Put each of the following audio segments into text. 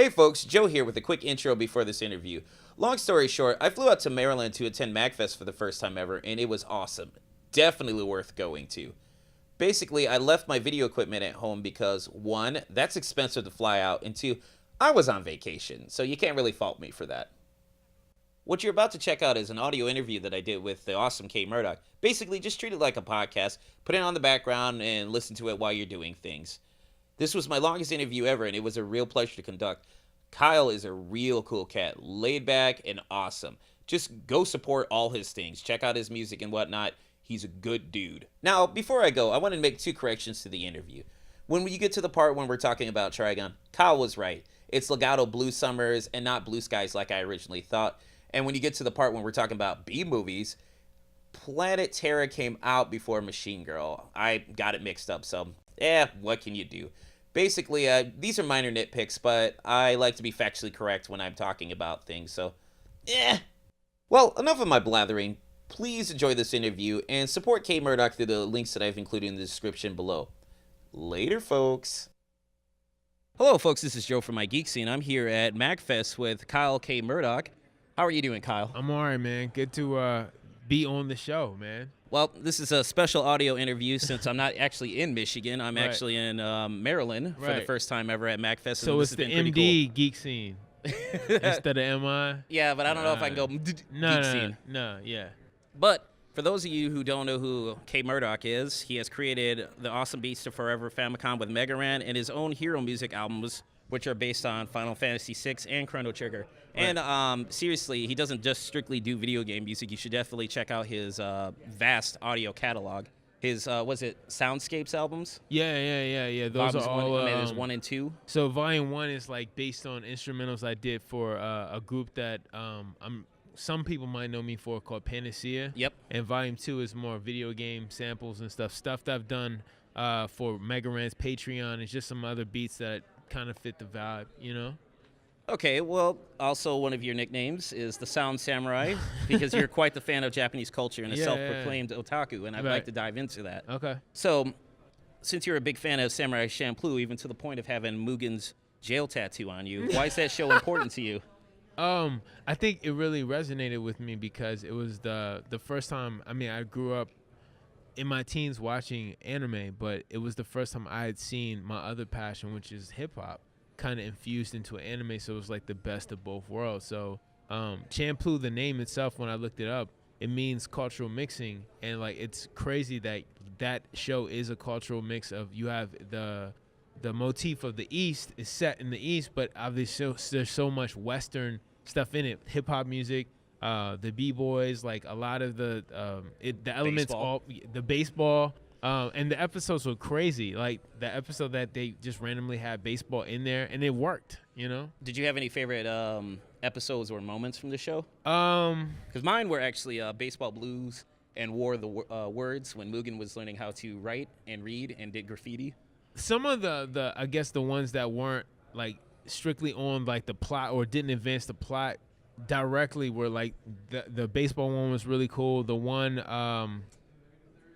Hey folks, Joe here with a quick intro before this interview. Long story short, I flew out to Maryland to attend MagFest for the first time ever, and it was awesome. Definitely worth going to. Basically, I left my video equipment at home because, one, that's expensive to fly out, and two, I was on vacation, so you can't really fault me for that. What you're about to check out is an audio interview that I did with the awesome Kate Murdoch. Basically, just treat it like a podcast, put it on the background, and listen to it while you're doing things. This was my longest interview ever, and it was a real pleasure to conduct. Kyle is a real cool cat, laid back and awesome. Just go support all his things. Check out his music and whatnot. He's a good dude. Now, before I go, I want to make two corrections to the interview. When you get to the part when we're talking about Trigun, Kyle was right. It's Legato Blue Summers and not Blue Skies like I originally thought. And when you get to the part when we're talking about B-movies, Planet Terror came out before Machine Girl. I got it mixed up, so what can you do? Basically, these are minor nitpicks, but I like to be factually correct when I'm talking about things, so Well, enough of my blathering. Please enjoy this interview and support Kate Murdoch through the links that I've included in the description below. Later, folks. Hello, folks. This is Joe from My Geek Scene. I'm here at MagFest with Kyle K. Murdoch. How are you doing, Kyle? I'm all right, man. Good to be on the show, man. Well, this is a special audio interview since I'm not actually in Michigan. I'm actually in Maryland for the first time ever at MagFest. So it's the MD Geek Scene instead of MI? Yeah, but I don't know if I can go Geek Scene. No, yeah. But for those of you who don't know who Kate Murdoch is, he has created the awesome Beats of Forever Famicom with Mega Ran and his own hero music albums, which are based on Final Fantasy VI and Chrono Trigger. Right. And seriously, he doesn't just strictly do video game music. You should definitely check out his vast audio catalog. His, was it Soundscapes albums? Yeah. Those are all. There's 1 and 2. So Volume 1 is like based on instrumentals I did for a group that some people might know me for called Panacea. Yep. And Volume 2 is more video game samples and stuff that I've done for Mega Ran's Patreon. It's just some other beats that kind of fit the vibe, you know? Okay, well, also one of your nicknames is the Sound Samurai because you're quite the fan of Japanese culture and a self-proclaimed otaku, and I'd like to dive into that. Okay. So, since you're a big fan of Samurai Champloo, even to the point of having Mugen's jail tattoo on you, why is that show important to you? I think it really resonated with me because it was the first time, I grew up in my teens watching anime, but it was the first time I had seen my other passion, which is hip-hop, kind of infused into an anime, so it was like the best of both worlds. So Champloo, the name itself, when I looked it up, it means cultural mixing, and like it's crazy that show is a cultural mix of, you have the motif of the East is set in the East, but obviously there's so much Western stuff in it, hip-hop music, the b-boys, like a lot of the elements, baseball. The baseball. And the episodes were crazy. Like the episode that they just randomly had baseball in there, and it worked, you know? Did you have any favorite episodes or moments from the show? Because mine were actually Baseball Blues and War of the Words, when Mugen was learning how to write and read and did graffiti. Some of the I guess the ones that weren't like strictly on like the plot or didn't advance the plot directly were like the baseball one was really cool. The one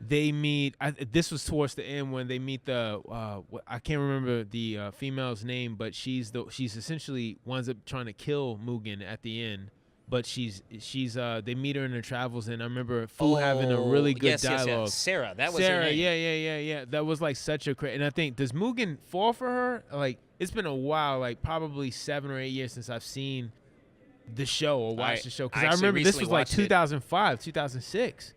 they meet. This was towards the end when they meet the. I can't remember the female's name, but she's essentially winds up trying to kill Mugen at the end. But she's they meet her in her travels, and I remember Fu having a really good dialogue. Yes. Sarah, that was Sarah. her name. Yeah. That was like such a and I think, does Mugen fall for her? Like, it's been a while, like probably 7 or 8 years since I've seen the show or watched the show, because I remember this was like 2005, 2006.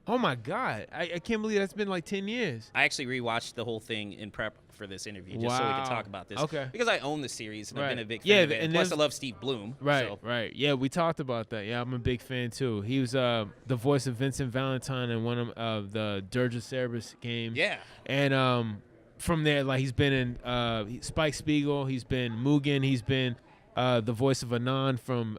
Oh my God! I can't believe that's been like 10 years. I actually rewatched the whole thing in prep for this interview, just so we could talk about this. Okay. Because I own the series and I've been a big fan of it. And plus, I love Steve Bloom. Right. Yeah, we talked about that. Yeah, I'm a big fan too. He was the voice of Vincent Valentine in one of the Dirge of Cerberus games. Yeah. And from there, like, he's been in Spike Spiegel. He's been Mugen. He's been the voice of Anan from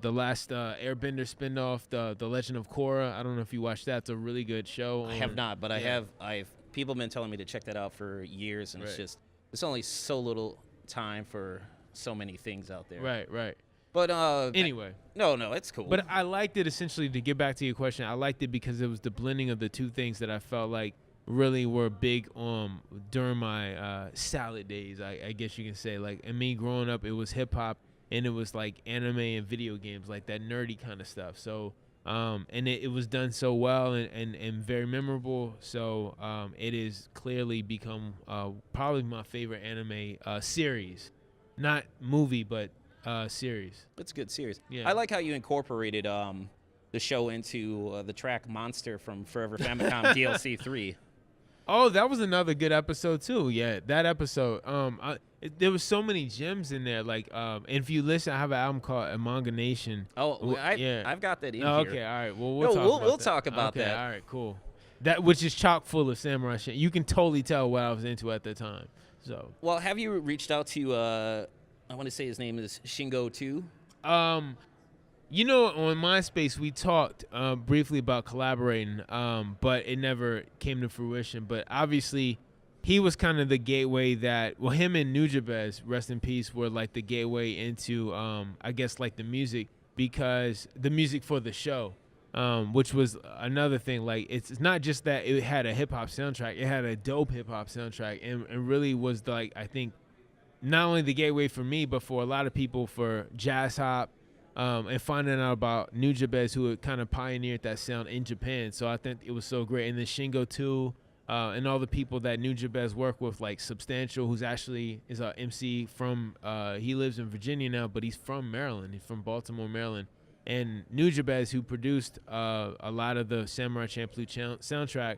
the last Airbender spinoff, the Legend of Korra. I don't know if you watched that. It's a really good show. I have not, but I've people have been telling me to check that out for years, and it's only so little time for so many things out there. Right. But anyway. No, it's cool. But I liked it, essentially, to get back to your question. I liked it because it was the blending of the two things that I felt like really were big during my salad days, I guess you can say. Like, and me growing up, it was hip hop and it was like anime and video games, like that nerdy kind of stuff. So and it was done so well and very memorable. So it has clearly become probably my favorite anime series, not movie, but series. It's a good series. Yeah. I like how you incorporated the show into the track Monster from Forever Famicom DLC 3. Oh, that was another good episode too. Yeah, that episode. There was so many gems in there. Like, and if you listen, I have an album called Manga Nation. Oh, yeah. I've got that in Oh, here. okay, all right. Well, We'll that. talk about okay, that. All right, cool. That which is chock full of samurai shit. You can totally tell what I was into at the time. So, Well, have you reached out to, I want to say his name is Shingo 2? you know, on MySpace we talked briefly about collaborating, but it never came to fruition. But obviously, he was kind of the gateway that, well, him and Nujabes, rest in peace, were like the gateway into, I guess, like the music, because the music for the show, which was another thing. Like, it's not just that it had a hip hop soundtrack; it had a dope hip hop soundtrack, and really was like, I think, not only the gateway for me, but for a lot of people for jazz hop. And finding out about Nujabes, who had kind of pioneered that sound in Japan. So I think it was so great. And then Shingo too, and all the people that Nujabes work with, like Substantial, who's actually is a MC from, he lives in Virginia now, but he's from Maryland. He's from Baltimore, Maryland. And Nujabes, who produced a lot of the Samurai Champloo soundtrack,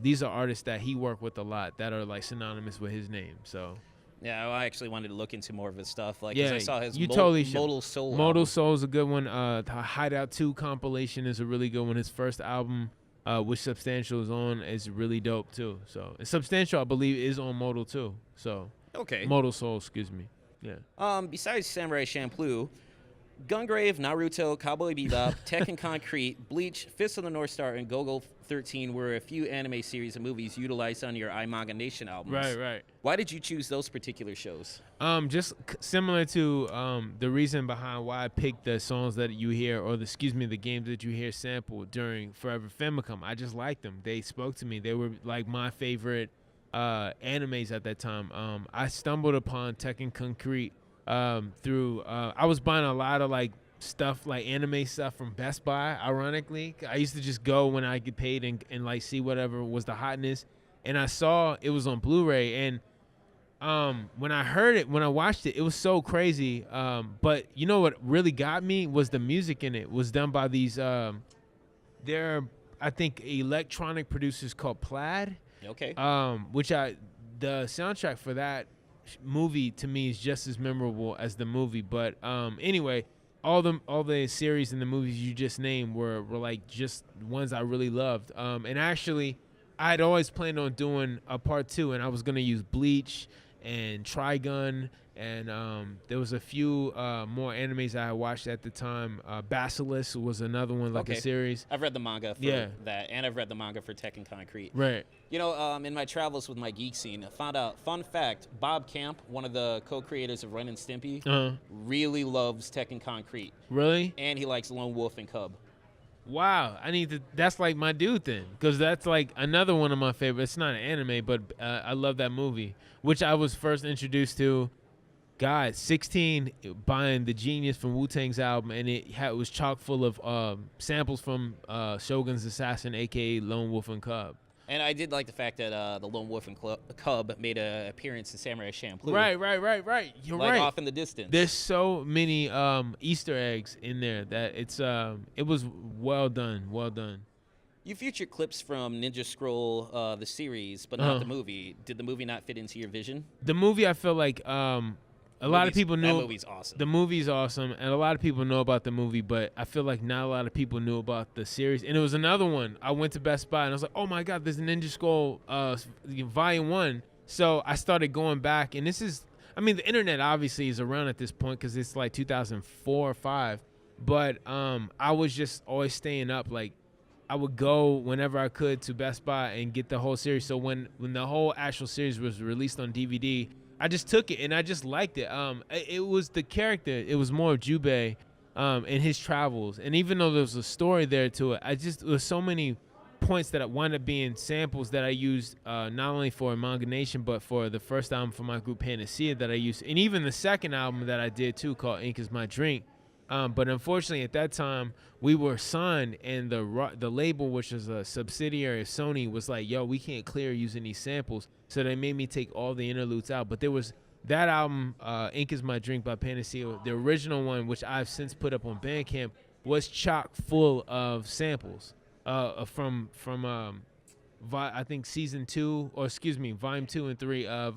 these are artists that he worked with a lot that are like synonymous with his name. So. Yeah, I actually wanted to look into more of his stuff. Like, 'cause Yeah, I saw his you totally should. Modal Soul. Modal Soul is a good one. The Hideout 2 compilation is a really good one. His first album, which Substantial is on, is really dope too. So, and Substantial, I believe, is on Modal too. So, Okay. Modal Soul, excuse me. Yeah. Besides Samurai Champloo, Gungrave, Naruto, Cowboy Bebop, Tekken Concrete, Bleach, Fist of the North Star, and Gogol 13 were a few anime series and movies utilized on your iManga Nation albums. Right. Why did you choose those particular shows? Just similar to the reason behind why I picked the songs that you hear, or the games that you hear sampled during Forever Famicom. I just liked them. They spoke to me. They were like my favorite animes at that time. I stumbled upon Tekken Concrete through I was buying a lot of like stuff, like anime stuff from Best Buy. Ironically, I used to just go when I get paid and like see whatever was the hotness, and I saw it was on Blu-ray. And when I watched it, it was so crazy. But you know what really got me was the music in it. It was done by these they're, I think, electronic producers called Plaid. Okay. The soundtrack for that movie to me is just as memorable as the movie. But anyway, all the series and the movies you just named were like just ones I really loved. And actually, I'd always planned on doing a part 2, and I was gonna use Bleach and Trigun, and there was a few more animes I watched at the time. Basilisk was another one, like Okay. a series. I've read the manga for that, and I've read the manga for Tekken Concrete. Right. You know, in my travels with my geek scene, I found out, fun fact, Bob Camp, one of the co-creators of Ren and Stimpy, really loves Tekken Concrete. Really? And he likes Lone Wolf and Cub. Wow, that's like my dude then, because that's like another one of my favorites. It's not an anime, but I love that movie, which I was first introduced to. God, 16, buying the Genius from Wu-Tang's album, and it was chock full of samples from Shogun's Assassin, aka Lone Wolf and Cub. And I did like the fact that the Lone Wolf and Cub made an appearance in Samurai Champloo. Right. You're like right. off in the distance. There's so many Easter eggs in there that it was well done. You featured clips from Ninja Scroll, the series, but not the movie. Did the movie not fit into your vision? The movie, I feel like a lot of people knew. That movie's awesome. The movie's awesome, and a lot of people know about the movie, but I feel like not a lot of people knew about the series. And it was another one. I went to Best Buy, and I was like, oh my God, there's a Ninja Scroll Volume 1. So I started going back, and this is, I mean, the internet obviously is around at this point because it's like 2004 or 5. But I was just always staying up. Like, I would go whenever I could to Best Buy and get the whole series. So when the whole actual series was released on DVD, I just took it and I just liked it. It was the character. It was more of Jubei and his travels. And even though there was a story there to it, there was so many points that wound up being samples that I used not only for Manga Nation, but for the first album for my group Panacea that I used, and even the second album that I did too, called Ink Is My Drink. But unfortunately, at that time, we were signed, and the label, which is a subsidiary of Sony, was like, yo, we can't clear using these samples. So they made me take all the interludes out. But there was that album, Ink Is My Drink by Panacea, the original one, which I've since put up on Bandcamp, was chock full of samples from I think season 2, or excuse me, volume 2 and 3 of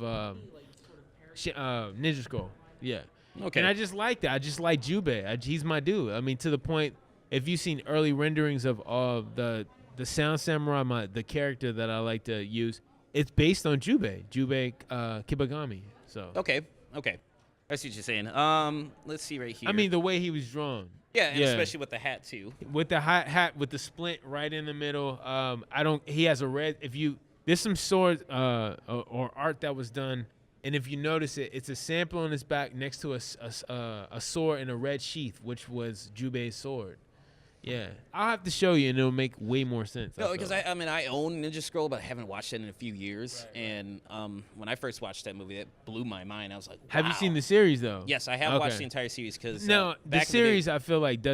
Ninja Scroll. Yeah. Okay. And I just like that. I just like Jubei. He's my dude. I mean, to the point, if you've seen early renderings of the Sound Samurai, the character that I like to use, it's based on Jubei Kibagami. So Okay. I see what you're saying. Let's see right here. I mean, the way he was drawn. yeah, and especially with the hat too. With the hat with the splint right in the middle. He has a red. There's some sword or art that was done, and if you notice it, it's a sample on his back next to a sword in a red sheath, which was Jubei's sword. Yeah, I'll have to show you, and it'll make way more sense. No, because I mean, I own Ninja Scroll, but I haven't watched it in a few years. Right. And when I first watched that movie, it blew my mind. I was like, wow. Have you seen the series though? Yes, I have watched the entire series. Because the series I feel like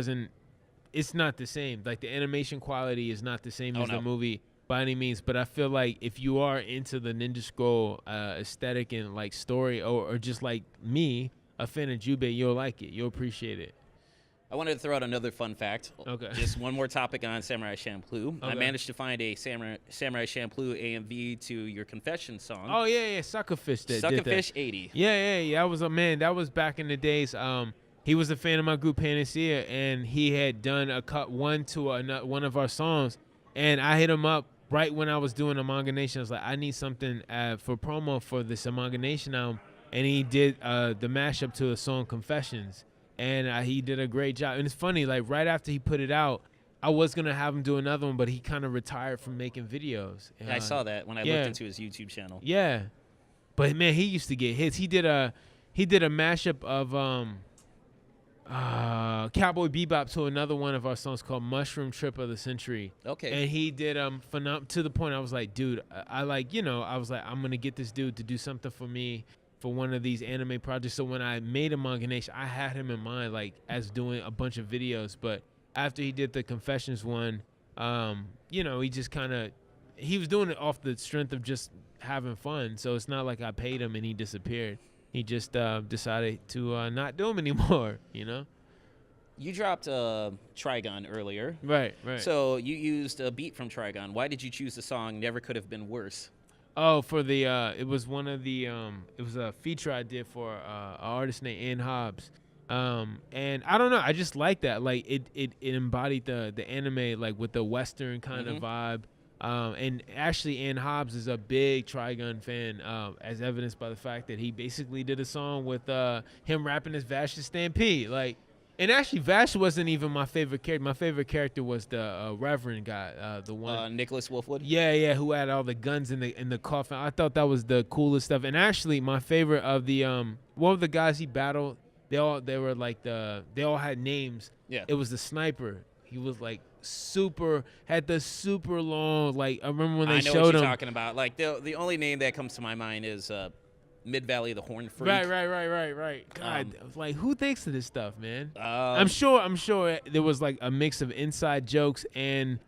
it's not the same. Like the animation quality is not the same as the movie by any means. But I feel like if you are into the Ninja Scroll aesthetic and like story, or just like me, a fan of Jubei, you'll like it. You'll appreciate it. I wanted to throw out another fun fact. Okay. Just one more topic on Samurai Champloo. Okay. I managed to find a Samurai Champloo AMV to your Confession song. Oh yeah, Suckerfish did that. Suckerfish 80. Yeah. That was that was back in the days. He was a fan of my group Panacea, and he had done a cut one to one of our songs, and I hit him up right when I was doing a Manga Nation. I was like, I need something for promo for this Manga Nation album, and he did the mashup to the song Confessions. And he did a great job. And it's funny, like right after he put it out, I was going to have him do another one, but he kind of retired from making videos. I saw that when I looked into his YouTube channel. Yeah. But man, he used to get hits. He did a mashup of Cowboy Bebop to another one of our songs called Mushroom Trip of the Century. Okay. And he did to the point I was like, dude, I was like, I'm going to get this dude to do something for me for one of these anime projects. So when I made a Manga Nation, I had him in mind, like, as doing a bunch of videos. But after he did the Confessions one, he just he was doing it off the strength of just having fun. So it's not like I paid him and he disappeared. He just decided to not do them anymore, You dropped Trigon earlier. Right. So you used a beat from Trigon. Why did you choose the song Never Could Have Been Worse? Oh, for the it was one of the it was a feature I did for an artist named Ann Hobbs, and I don't know, I just like that, like it embodied the anime, like with the Western kind of vibe, and actually Ann Hobbs is a big Trigun fan, as evidenced by the fact that he basically did a song with him rapping as Vash the Stampede, like. And actually, Vash wasn't even my favorite character. My favorite character was the Reverend guy, the one Nicholas Wolfwood. Yeah, who had all the guns in the coffin. I thought that was the coolest stuff. And actually, my favorite of the one of the guys he battled, they all had names. Yeah. It was the sniper. He was like had the super long, like I remember when they showed him. I know what you're talking about. Like the only name that comes to my mind is Mid Valley the Horn Freak. Right. God, like who thinks of this stuff, man? I'm sure there was like a mix of inside jokes and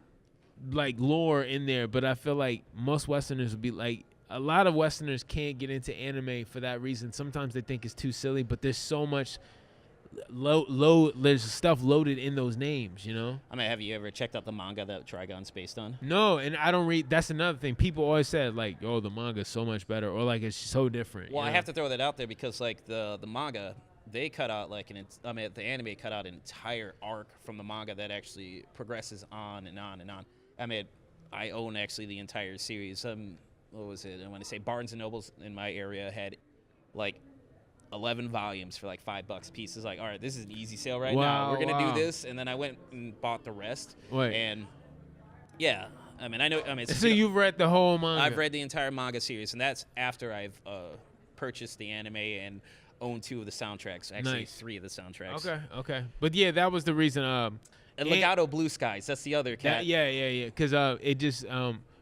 like lore in there, but I feel like most Westerners would be like, a lot of Westerners can't get into anime for that reason. Sometimes they think it's too silly, but there's so much there's stuff loaded in those names, I mean, have you ever checked out the manga that Trigon's based on? No, and I don't read. That's another thing. People always said like, "Oh, the manga's so much better," or like it's so different. Well, I have to throw that out there because like the manga, they cut out the anime cut out an entire arc from the manga that actually progresses on and on and on. I mean, I own actually the entire series. What was it? I want to say Barnes and Nobles in my area had like 11 volumes for like $5 a piece. It's like, all right, this is an easy sale right now. We're gonna do this, and then I went and bought the rest. Wait. And yeah, I mean, I know. I mean, so you've read the whole manga? I've read the entire manga series, and that's after I've purchased the anime and owned 2 of the soundtracks. Actually, Nice. 3 of the soundtracks. Okay. But yeah, that was the reason. And Legato Blue Skies. That's the other cat. Yeah. Because it just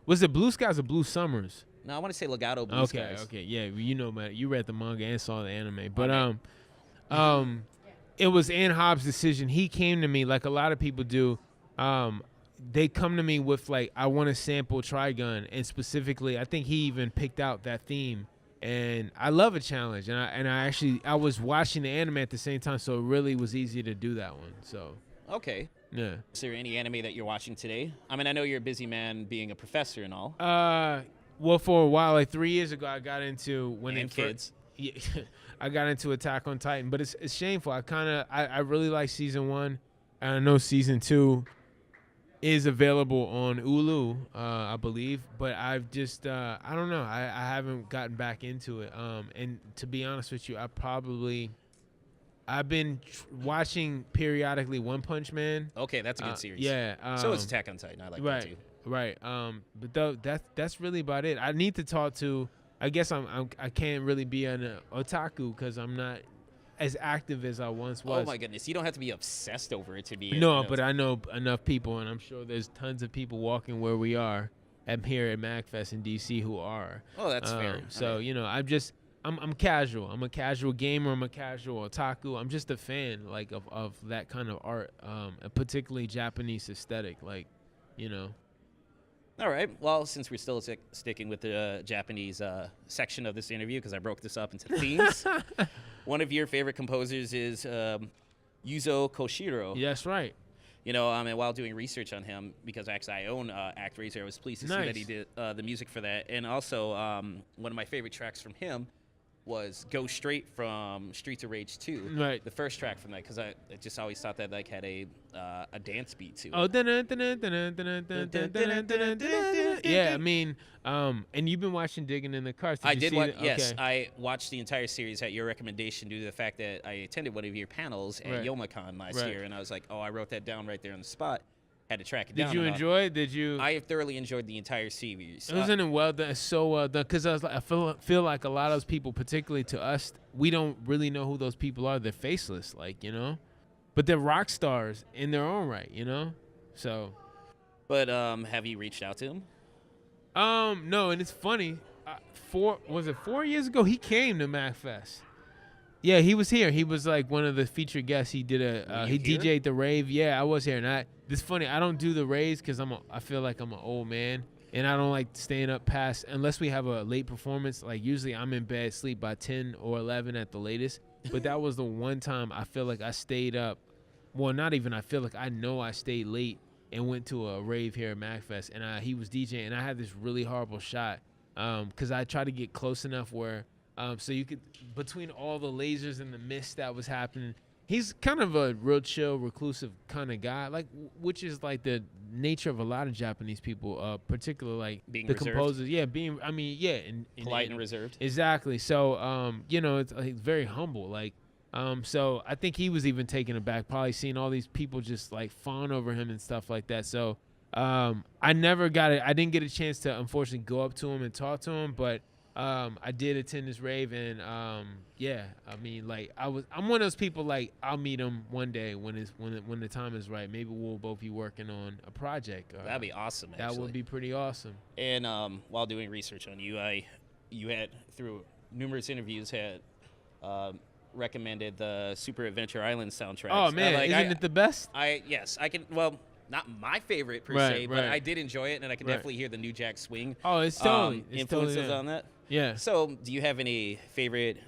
was it Blue Skies or Blue Summers? No, I want to say Legato Blue Skies. Okay. Yeah, you know, man, you read the manga and saw the anime, but it was Ann Hobbs' decision. He came to me like a lot of people do. They come to me with like, I want to sample Trigun, and specifically, I think he even picked out that theme. And I love a challenge, and I was watching the anime at the same time, so it really was easy to do that one. So Okay. yeah. Is there any anime that you're watching today? I mean, I know you're a busy man being a professor and all. Well, for a while, like 3 years ago, I got into Kids. Yeah, I got into Attack on Titan, but it's shameful. I really like season 1, and I know season 2 is available on Hulu, I believe, but I've just I don't know. I haven't gotten back into it. And to be honest with you, I've been watching periodically One Punch Man. Okay, that's a good series. Yeah. So is Attack on Titan. I like that too. Right. But that's really about it. I need to talk to. I guess I can't really be an otaku because I'm not as active as I once was. Oh my goodness, you don't have to be obsessed over it to be. No, but I know enough people, and I'm sure there's tons of people walking where we are. I'm here at MagFest in DC who are. Oh, that's fair. So I'm casual. I'm a casual gamer. I'm a casual otaku. I'm just a fan like of that kind of art, particularly Japanese aesthetic, like, you know. All right. Well, since we're still sticking with the Japanese section of this interview, because I broke this up into themes, one of your favorite composers is Yuzo Koshiro. Yes, right. You know, and while doing research on him, because actually I own ActRaiser, I was pleased to see that he did the music for that. And also, one of my favorite tracks from him was Go Straight from Streets of Rage 2. Right. The first track from that, because I just always thought that like had a dance beat to it. Oh, yeah. I mean, and you've been watching Digging in the Cars. I did. Yes, Okay. I watched the entire series at your recommendation due to the fact that I attended one of your panels at YomaCon last year, and I was like, oh, I wrote that down right there on the spot. Had to track it down. Did you enjoy it? Did you? I thoroughly enjoyed the entire series. Wasn't it well done? So well done. Because I feel like a lot of those people, particularly to us, we don't really know who those people are. They're faceless, like, you know, but they're rock stars in their own right, you know. So. But have you reached out to him? No, and it's funny. 4 years ago he came to MagFest. Yeah, he was here. He was like one of the featured guests. He did he DJ'd the rave. Yeah, I was here. And it's funny. I don't do the raves because I feel like I'm an old man, and I don't like staying up past unless we have a late performance. Like usually I'm in bed, sleep by 10 or 11 at the latest. But that was the one time I feel like I stayed up. Well, not even I feel like I know I stayed late and went to a rave here at MagFest, and he was DJing, and I had this really horrible shot because I tried to get close enough where. So you could, between all the lasers and the mist that was happening, he's kind of a real chill, reclusive kind of guy, like which is like the nature of a lot of Japanese people, particularly like being the reserved. composers. Yeah, and Polite and reserved. Exactly. So, it's very humble. Like, so I think he was even taken aback, probably seeing all these people just like fawn over him and stuff like that. So, I didn't get a chance to unfortunately go up to him and talk to him, but. I did attend this rave, and I mean, like I'm one of those people, like I'll meet him one day when the time is right. Maybe we'll both be working on a project. That'd be awesome. Actually. That would be pretty awesome. And while doing research on you, you had through numerous interviews recommended the Super Adventure Island soundtrack. Oh man, isn't it the best? I can. Well, not my favorite per se, but I did enjoy it, and I can definitely hear the New Jack Swing. Oh, it's totally influences totally on that. Yeah. So, do you have any favorite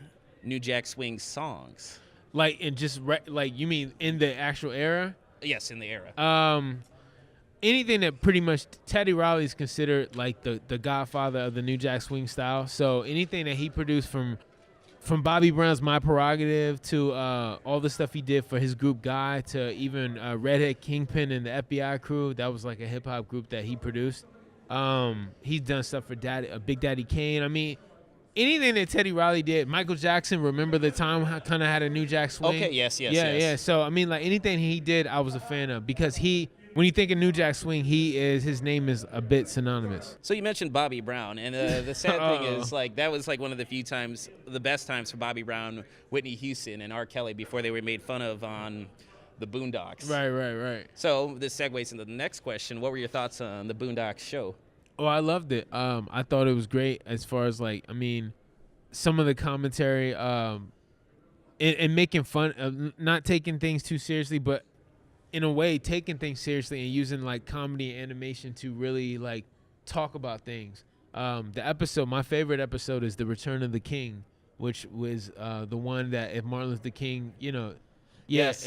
New Jack Swing songs? Like, and just like you mean in the actual era? Yes, in the era. Anything that pretty much Teddy Riley is considered like the godfather of the New Jack Swing style. So anything that he produced from Bobby Brown's My Prerogative to all the stuff he did for his group Guy to even Redhead Kingpin and the FBI Crew, that was like a hip hop group that he produced. He's done stuff for Big Daddy Kane. I mean, anything that Teddy Riley did. Michael Jackson, Remember the Time, kind of had a New Jack Swing. Okay, yes. So I mean, like anything he did, I was a fan of because when you think of New Jack Swing, his name is a bit synonymous. So you mentioned Bobby Brown, and the sad thing is, like, that was like one of the best times for Bobby Brown, Whitney Houston, and R. Kelly before they were made fun of on the Boondocks. Right. So this segues into the next question. What were your thoughts on the Boondocks show? Oh, I loved it. I thought it was great as far as like, I mean, some of the commentary, and making fun of not taking things too seriously, but in a way taking things seriously and using like comedy and animation to really like talk about things. My favorite episode is The Return of the King, which was the one that if Martin Luther King, Yes.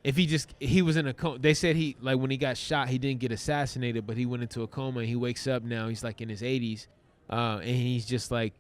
if he was in a coma. They said he, like, when he got shot, he didn't get assassinated, but he went into a coma and he wakes up now. He's like in his 80s, and he's just like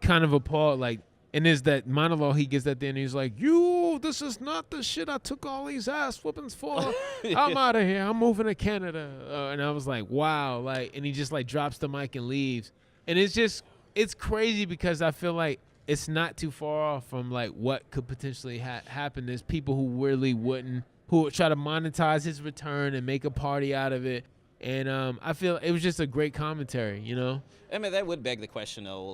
kind of appalled, like. And there's that monologue he gives at the end. He's like, this is not the shit I took all these ass whoopings for. I'm out of here. I'm moving to Canada. And I was like, wow. Like, and he just like drops the mic and leaves. And it's crazy because I feel like it's not too far off from like what could potentially happen. There's people who really who would try to monetize his return and make a party out of it. And I feel it was just a great commentary, I mean, that would beg the question, though,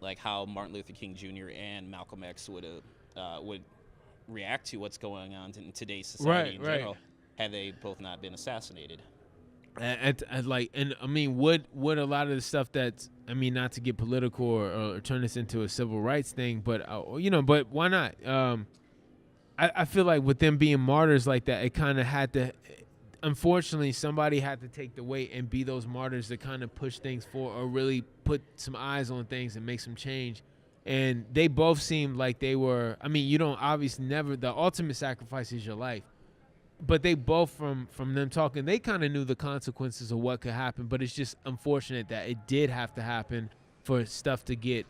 like how Martin Luther King Jr. and Malcolm X would react to what's going on in today's society in general, had they both not been assassinated. And I mean, would a lot of the stuff that's, I mean, not to get political or turn this into a civil rights thing, but but why not? I feel like with them being martyrs like that, it kind of had to. Unfortunately, somebody had to take the weight and be those martyrs to kind of push things forward or really put some eyes on things and make some change. And they both seemed like they were, I mean, you don't obviously never, the ultimate sacrifice is your life. But they both, from them talking, they kind of knew the consequences of what could happen. But it's just unfortunate that it did have to happen for stuff to get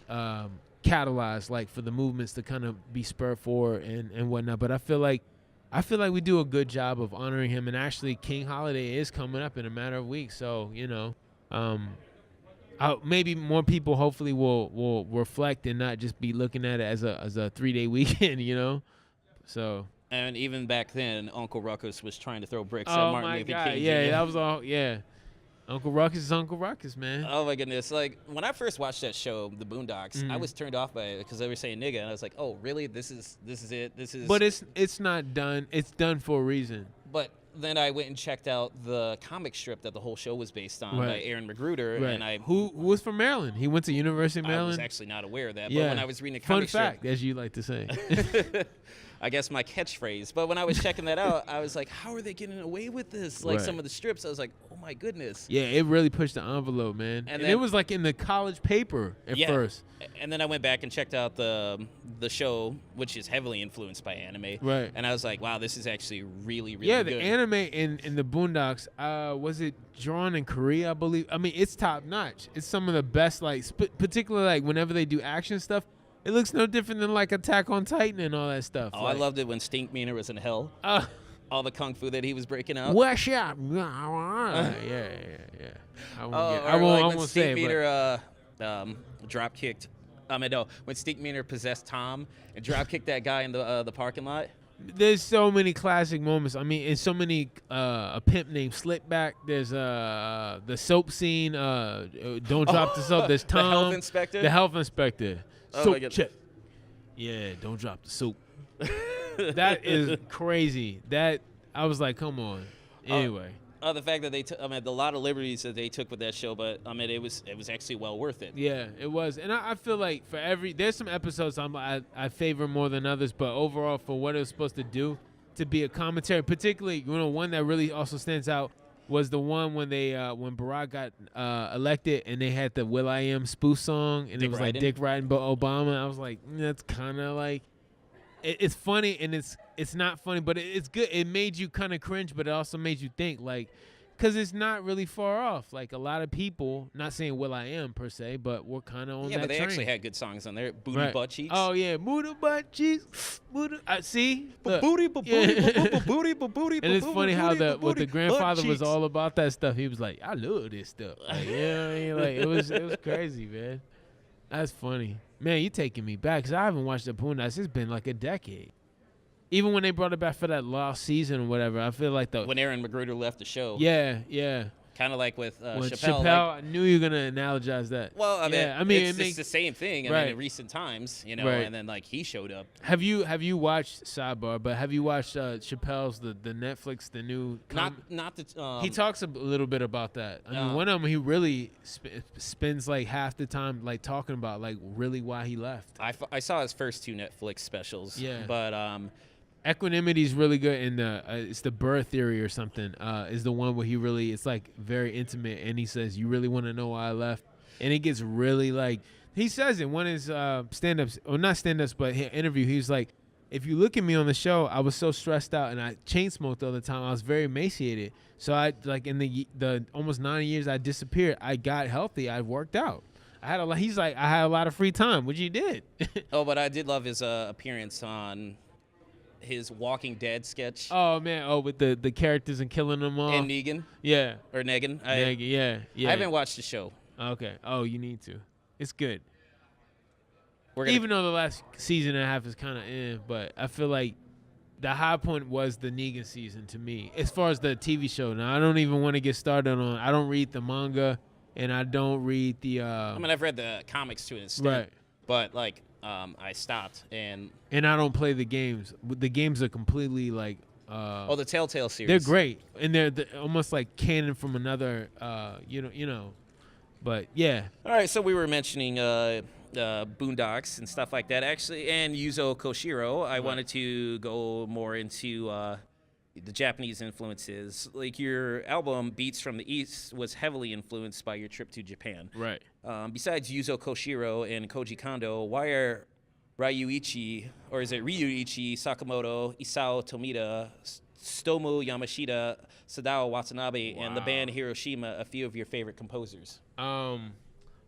catalyzed, like for the movements to kind of be spurred forward and whatnot. But I feel like we do a good job of honoring him, and actually King Holiday is coming up in a matter of weeks. So, maybe more people hopefully will reflect and not just be looking at it as a 3-day weekend, So. And even back then, Uncle Ruckus was trying to throw bricks at Oh Martin my Luther God! King Yeah, Jr. that was all. Yeah, Uncle Ruckus is Uncle Ruckus, man. Oh my goodness! Like when I first watched that show, The Boondocks, I was turned off by it because they were saying nigga, and I was like, oh really? This is it. This is. But it's not done. It's done for a reason. But then I went and checked out the comic strip that the whole show was based on by Aaron McGruder, and who was from Maryland. He went to University of Maryland. I was actually not aware of that. Yeah. But when I was reading the comic Fun fact, as you like to say. I guess my catchphrase. But when I was checking that out, I was like, how are they getting away with this? Like some of the strips, I was like, oh my goodness. Yeah, it really pushed the envelope, man. And it was like in the college paper at first. And then I went back and checked out the show, which is heavily influenced by anime. Right. And I was like, wow, this is actually really, really good. Yeah, the anime in the Boondocks, was it drawn in Korea, I believe? I mean, it's top notch. It's some of the best, like, particularly like whenever they do action stuff. It looks no different than like Attack on Titan and all that stuff. Oh, I loved it when Stinkmeaner was in hell. All the kung fu that he was breaking out. What's up? Yeah. I won't say it. Stinkmeaner drop kicked. When Stinkmeaner possessed Tom and drop kicked that guy in the parking lot. There's so many classic moments. I mean, and so many. A pimp named Slickback. There's the soap scene. Don't drop the soap. There's Tom, the health inspector. The health inspector. Oh Soap check. Yeah, don't drop the soap. That is crazy. That I was like, come on. Anyway. The fact that they took, a lot of liberties that they took with that show, but it was actually well worth it. Yeah, it was, and I feel like there's some episodes I favor more than others, but overall for what it was supposed to do, to be a commentary, particularly one that really also stands out was the one when they when Barack got elected and they had the will.i.am spoof song and it was like Dick riding Obama. I was like, that's kind of like it's funny and it's not funny, but it's good. It made you kind of cringe, but it also made you think, like, because it's not really far off. Like a lot of people, not saying will.i.am per se, but we're kind of on that Yeah, but they train. actually had good songs on there. Booty Butt Cheeks. Oh yeah, booty butt cheeks. Booty. See, booty, booty, booty. And it's funny how the grandfather was all about that stuff. He was like, I love this stuff. Like, it was crazy, man. That's funny, man. You taking me back because I haven't watched the Boondocks. It's been like a decade. Even when they brought it back for that last season or whatever, I feel like when Aaron McGruder left the show. Yeah. Kind of like with When Chappelle. Chappelle, I knew you were gonna analogize that. Well, I mean, yeah, I mean, it's it just the same thing. I right. mean, in recent times, you know, Right. and then like he showed up. Have you watched sidebar? But have you watched Chappelle's the Netflix the new? Not the. He talks a little bit about that. I mean, one of them he really spends like half the time like talking about like really why he left. I saw his first 2 Netflix specials. Yeah. But Equanimity is really good, and it's the Burr theory or something. Is the one where he really it's like very intimate, and he says, "You really want to know why I left?" And it gets really like he says it one of his stand-ups, or not stand-ups, but interview. He's like, "If you look at me on the show, I was so stressed out, and I chain smoked all the time. I was very emaciated. So I like in the almost 9 years I disappeared, I got healthy. I worked out." I had a lot. He's like, I had a lot of free time, which you did. Oh, but I did love his appearance on his Walking Dead sketch. Oh man! Oh, with the characters and killing them all. And Negan. Yeah. Or Negan. Yeah. I haven't watched the show. Okay. Oh, you need to. It's good. We're Even though the last season and a half is kind of but I feel like the high point was the Negan season to me, as far as the TV show. Now I don't even want to get started on. I don't read the manga, and I don't read the. I mean, I've read the comics to an extent, Right. But like, I stopped and I don't play the games. The games are completely like. the Telltale series. They're great, and they're almost like canon from another. You know, but yeah. All right, so we were mentioning Boondocks and stuff like that, actually, and Yuzo Koshiro. I wanted to go more into the Japanese influences. Like your album Beats from the East was heavily influenced by your trip to Japan. Right. Besides Yuzo Koshiro and Koji Kondo, why are Ryuichi, or is it Ryuichi Sakamoto, Isao Tomita, Stomu Yamashita, Sadao Watanabe, and the band Hiroshima a few of your favorite composers?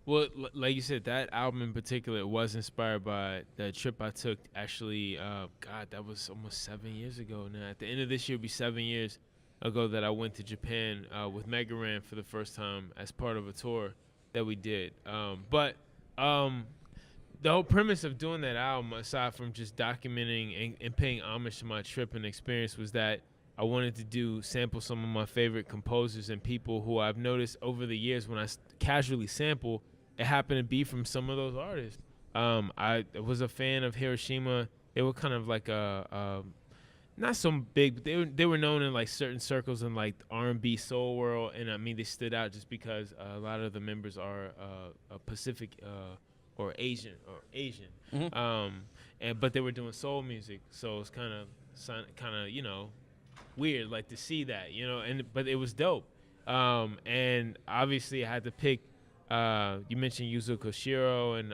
Well, like you said, that album in particular was inspired by the trip I took. Actually, God, that was almost 7 years ago now. At the end of this year, it'll be 7 years ago that I went to Japan with Mega Ran for the first time as part of a tour that we did. But the whole premise of doing that album, aside from just documenting and paying homage to my trip and experience, was that I wanted to sample some of my favorite composers and people who I've noticed over the years when I casually sample, it happened to be from some of those artists. I was a fan of Hiroshima. They were kind of like not so big, but they were known in like certain circles in like R&B soul world, and I mean they stood out just because a lot of the members are Pacific or Asian. Mm-hmm. But they were doing soul music, so it's kind of weird like to see that, but it was dope. And obviously I had to pick. You mentioned Yuzo Koshiro and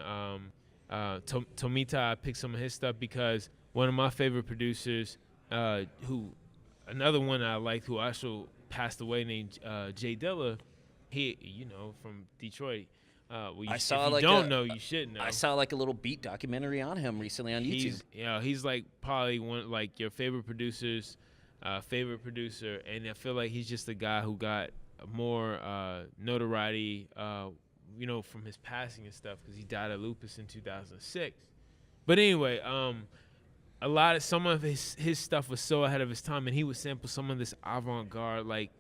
Tomita. I picked some of his stuff because one of my favorite producers, another one I liked who also passed away, named Jay Dilla. He, from Detroit. You should know. I saw like a little beat documentary on him recently on YouTube. He's like probably one like your favorite producer, and I feel like he's just a guy who got more notoriety, from his passing and stuff, because he died of lupus in 2006. But anyway, some of his stuff was so ahead of his time, and he would sample some of this avant-garde, like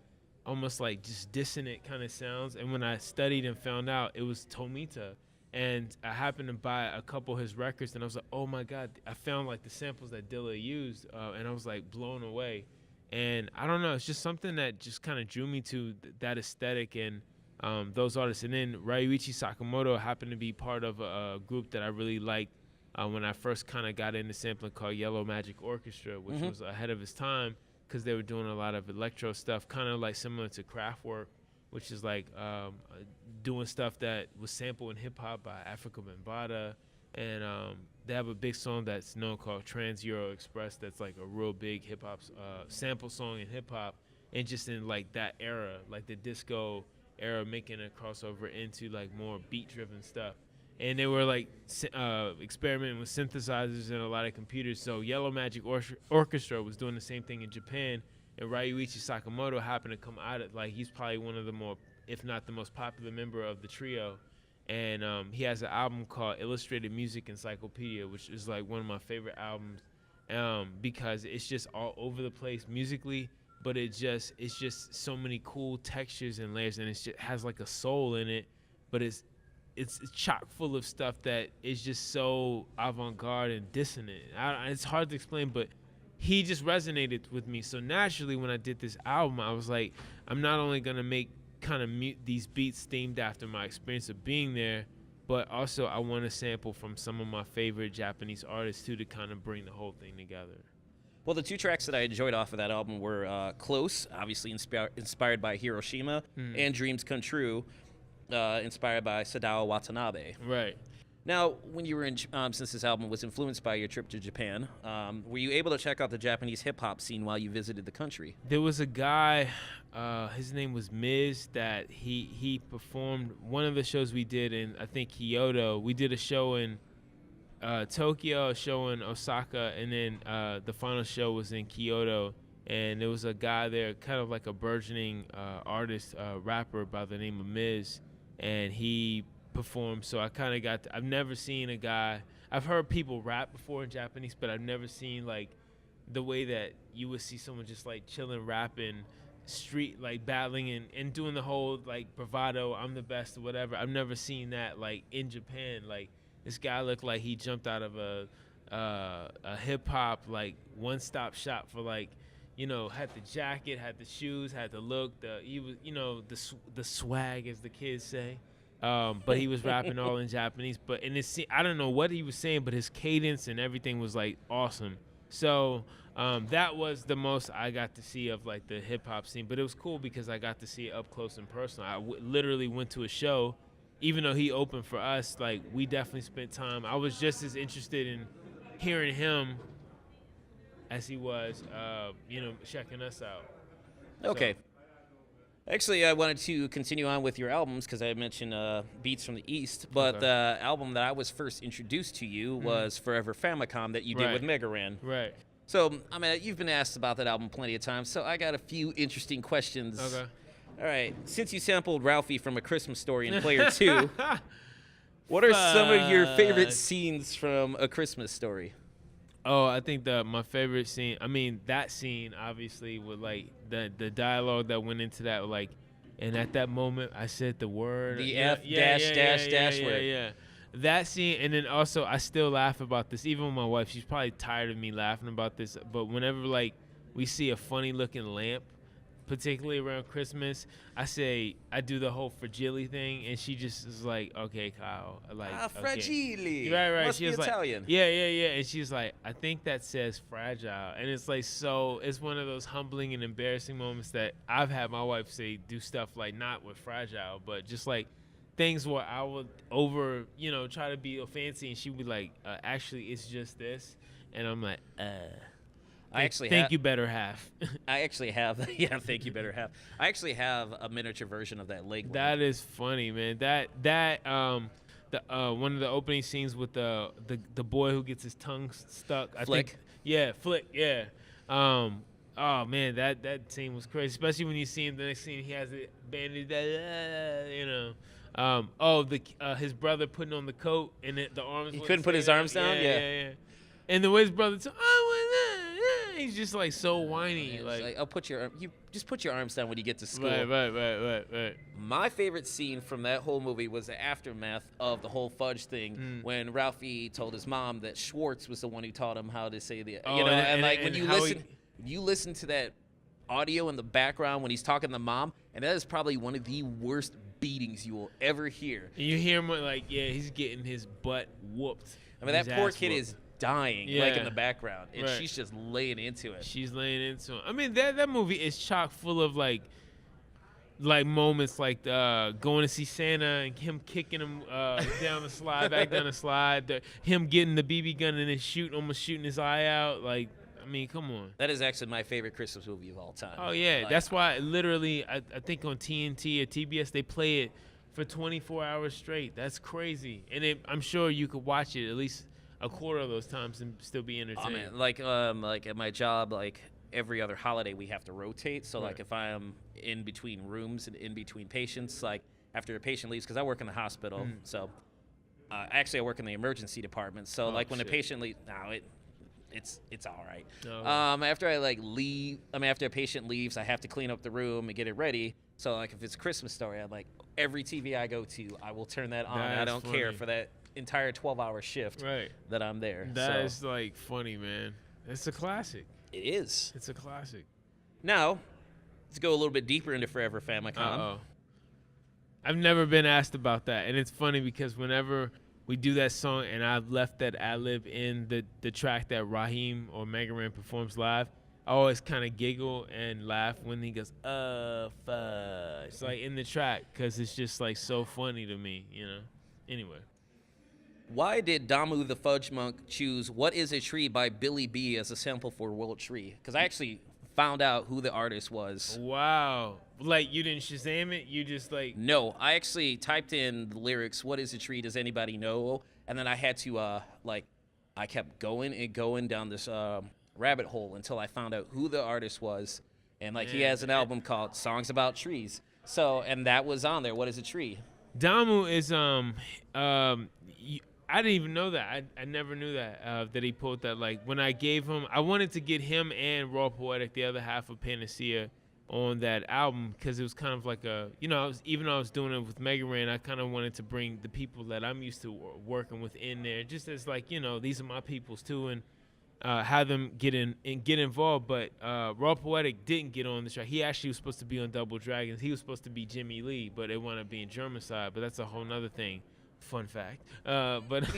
almost like just dissonant kind of sounds. And when I studied and found out, it was Tomita. And I happened to buy a couple of his records, and I was like, oh my God, I found like the samples that Dilla used, and I was like blown away. And I don't know, it's just something that just kind of drew me to that aesthetic and those artists. And then Ryuichi Sakamoto happened to be part of a group that I really liked when I first kind of got into sampling, called Yellow Magic Orchestra, which was ahead of its time because they were doing a lot of electro stuff, kind of like similar to Kraftwerk, which is like doing stuff that was sampled in hip-hop by Afrika Bambaataa. And they have a big song that's known called Trans Euro Express that's like a real big hip-hop sample song in hip-hop. And just in like that era, like the disco era, making a crossover into like more beat-driven stuff. And they were like experimenting with synthesizers and a lot of computers. So Yellow Magic Orchestra was doing the same thing in Japan. And Ryuichi Sakamoto happened to come out like he's probably one of the more, if not the most popular member of the trio. And he has an album called Illustrated Music Encyclopedia, which is like one of my favorite albums because it's just all over the place musically, but it's just so many cool textures and layers, and it just has like a soul in it, but it's chock full of stuff that is just so avant-garde and dissonant. It's hard to explain, but he just resonated with me. So naturally, when I did this album, I was like, I'm not only gonna make kind of these beats themed after my experience of being there, but also I want to sample from some of my favorite Japanese artists too, to kind of bring the whole thing together. Well, the 2 tracks that I enjoyed off of that album were Close, obviously inspired by Hiroshima, and Dreams Come True, inspired by Sadao Watanabe. Right. Now, when you were in, since this album was influenced by your trip to Japan, were you able to check out the Japanese hip-hop scene while you visited the country? There was a guy, his name was Miz, that he performed one of the shows we did in, I think, Kyoto. We did a show in Tokyo, a show in Osaka, and then the final show was in Kyoto. And there was a guy there, kind of like a burgeoning artist, rapper by the name of Miz, and he performed. So I kind of I've never seen a guy, I've heard people rap before in Japanese, but I've never seen like the way that you would see someone just like chilling, rapping, street, like battling and doing the whole like bravado, I'm the best or whatever. I've never seen that like in Japan. Like this guy looked like he jumped out of a hip hop like one-stop shop for like, you know, had the jacket, had the shoes, had the look, he was, you know, the swag, as the kids say. But he was rapping all in Japanese. But in this scene, I don't know what he was saying, but his cadence and everything was like awesome. So that was the most I got to see of like the hip hop scene. But it was cool because I got to see it up close and personal. I literally went to a show, even though he opened for us. Like we definitely spent time. I was just as interested in hearing him as he was, you know, checking us out. Okay. Actually, I wanted to continue on with your albums because I mentioned Beats from the East, but Okay. the album that I was first introduced to you was Forever Famicom that you did Right. with Mega Ran. Right. So, I mean, you've been asked about that album plenty of times, so I got a few interesting questions. Okay. All right. Since you sampled Ralphie from A Christmas Story in Player 2, what are some of your favorite Fuck. scenes from A Christmas Story? Oh, I think my favorite scene, I mean, that scene, obviously, with, like, the dialogue that went into that, like, and at that moment, I said the word. The F dash word. Yeah. That scene, and then also, I still laugh about this. Even with my wife, she's probably tired of me laughing about this, but whenever, like, we see a funny-looking lamp, particularly around Christmas, I do the whole fragile thing, and she just is like, okay, Kyle, like, okay. Fragile. Right. Must She be was Italian. like, yeah. And she's like, I think that says fragile. And it's like, so it's one of those humbling and embarrassing moments that I've had my wife say, do stuff like not with fragile, but just like things where I would try to be fancy, and she would be like, actually, it's just this. And I'm like, think you better have. I actually have. Yeah, thank you. Better have. I actually have a miniature version of that leg. That is funny, man. One of the opening scenes with the boy who gets his tongue stuck. Flick. Flick. Yeah. Oh man, that scene was crazy. Especially when you see him the next scene, he has it bandaged. You know. His brother putting on the coat and the arms. He wouldn't couldn't put stay his up. arms down? Yeah. And the way his brother, he's just like so whiny. It's Like, I'll put your arms down when you get to school. right. My favorite scene from that whole movie was the aftermath of the whole fudge thing when Ralphie told his mom that Schwartz was the one who taught him how to say the you listen to that audio in the background when he's talking to mom, and that is probably one of the worst beatings you will ever hear. And you hear him like, he's getting his butt whooped. I mean, that poor kid is dying, like in Yeah. the background, and Right. she's just laying into it. She's laying into him. I mean, that movie is chock full of like moments like going to see Santa and him kicking him down the slide, back down the slide, him getting the BB gun and then almost shooting his eye out. Like, I mean, come on. That is actually my favorite Christmas movie of all time. Oh yeah, Like, that's why literally I think on TNT or TBS they play it for 24 hours straight. That's crazy, and I'm sure you could watch it at least a quarter of those times and still be entertained. Oh man, like at my job, like every other holiday we have to rotate. So like Right. if I'm in between rooms and in between patients, like after a patient leaves, because I work in the hospital, so actually I work in the emergency department. So Oh, like when a shit. patient leaves, it's all right. Oh. After I like leave, after a patient leaves, I have to clean up the room and get it ready. So like if it's a Christmas Story, I like every TV I go to, I will turn that on. I That's don't care funny. for that entire 12-hour shift Right. that I'm there. That is so like funny, man. It's a classic. it is. It's a classic. Now, let's go a little bit deeper into Forever Famicom. Uh-oh. I've never been asked about that, and it's funny because whenever we do that song and I've left that ad-lib in the track that Raheem or Mega Ran performs live, I always kind of giggle and laugh when he goes, fudge. It's like in the track because it's just like so funny to me, you know? Anyway. Why did Damu the Fudge Monk choose What Is a Tree by Billy B as a sample for World Tree? Because I actually found out who the artist was. Wow. Like you didn't Shazam it? You just like... No, I actually typed in the lyrics, what is a tree, does anybody know? And then I had to, I kept going and going down this rabbit hole until I found out who the artist was. And, like, he has an album called Songs About Trees. So, and that was on there, What is a Tree? Damu is I didn't even know that. I never knew that that he pulled that. Like when I gave him, I wanted to get him and Raw Poetic, the other half of Panacea, on that album because it was kind of like a, you know, even though I was doing it with Mega Ran, I kind of wanted to bring the people that I'm used to working with in there, just as like, you know, these are my peoples too, and have them get involved. But Raw Poetic didn't get on the track. He actually was supposed to be on Double Dragons. He was supposed to be Jimmy Lee, but it wound up being German side. But that's a whole nother thing. Fun fact. Apparently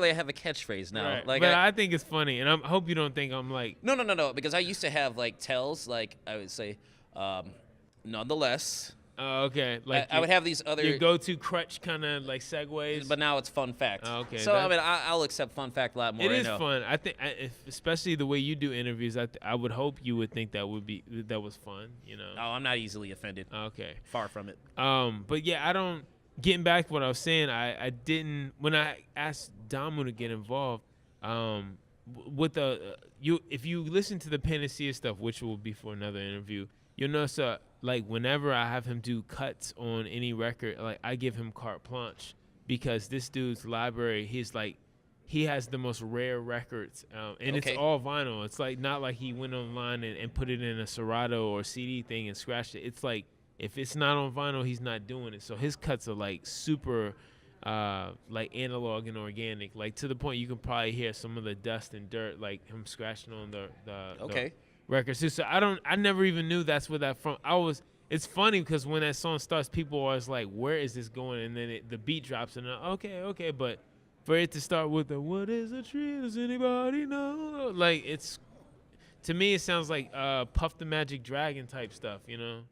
I have a catchphrase now. Right. Like but I think it's funny, and I hope you don't think I'm like... No, because I used to have like tells, like I would say, nonetheless. Okay. Like I would have these other... your go-to crutch kind of like segues. But now it's fun fact. Oh, okay, So, I mean, I'll accept fun fact a lot more. It I is know. fun. I think, especially the way you do interviews, I would hope you would think that was fun, you know? Oh, I'm not easily offended. Okay. Far from it. But yeah, I don't... Getting back to what I was saying, I didn't... When I asked Damu to get involved, with if you listen to the Panacea stuff, which will be for another interview, you'll notice like whenever I have him do cuts on any record, like I give him carte blanche because this dude's library, he has the most rare records, and Okay. it's all vinyl. It's like not like he went online and put it in a Serato or CD thing and scratched it. It's like if it's not on vinyl, he's not doing it. So his cuts are like super like analog and organic, like to the point you can probably hear some of the dust and dirt, like him scratching on the Okay. records. So I never even knew that's where that from. It's funny because when that song starts, people are always like, where is this going? And then the beat drops and okay, but for it to start with the what is a tree, does anybody know? Like to me it sounds like Puff the Magic Dragon type stuff, you know?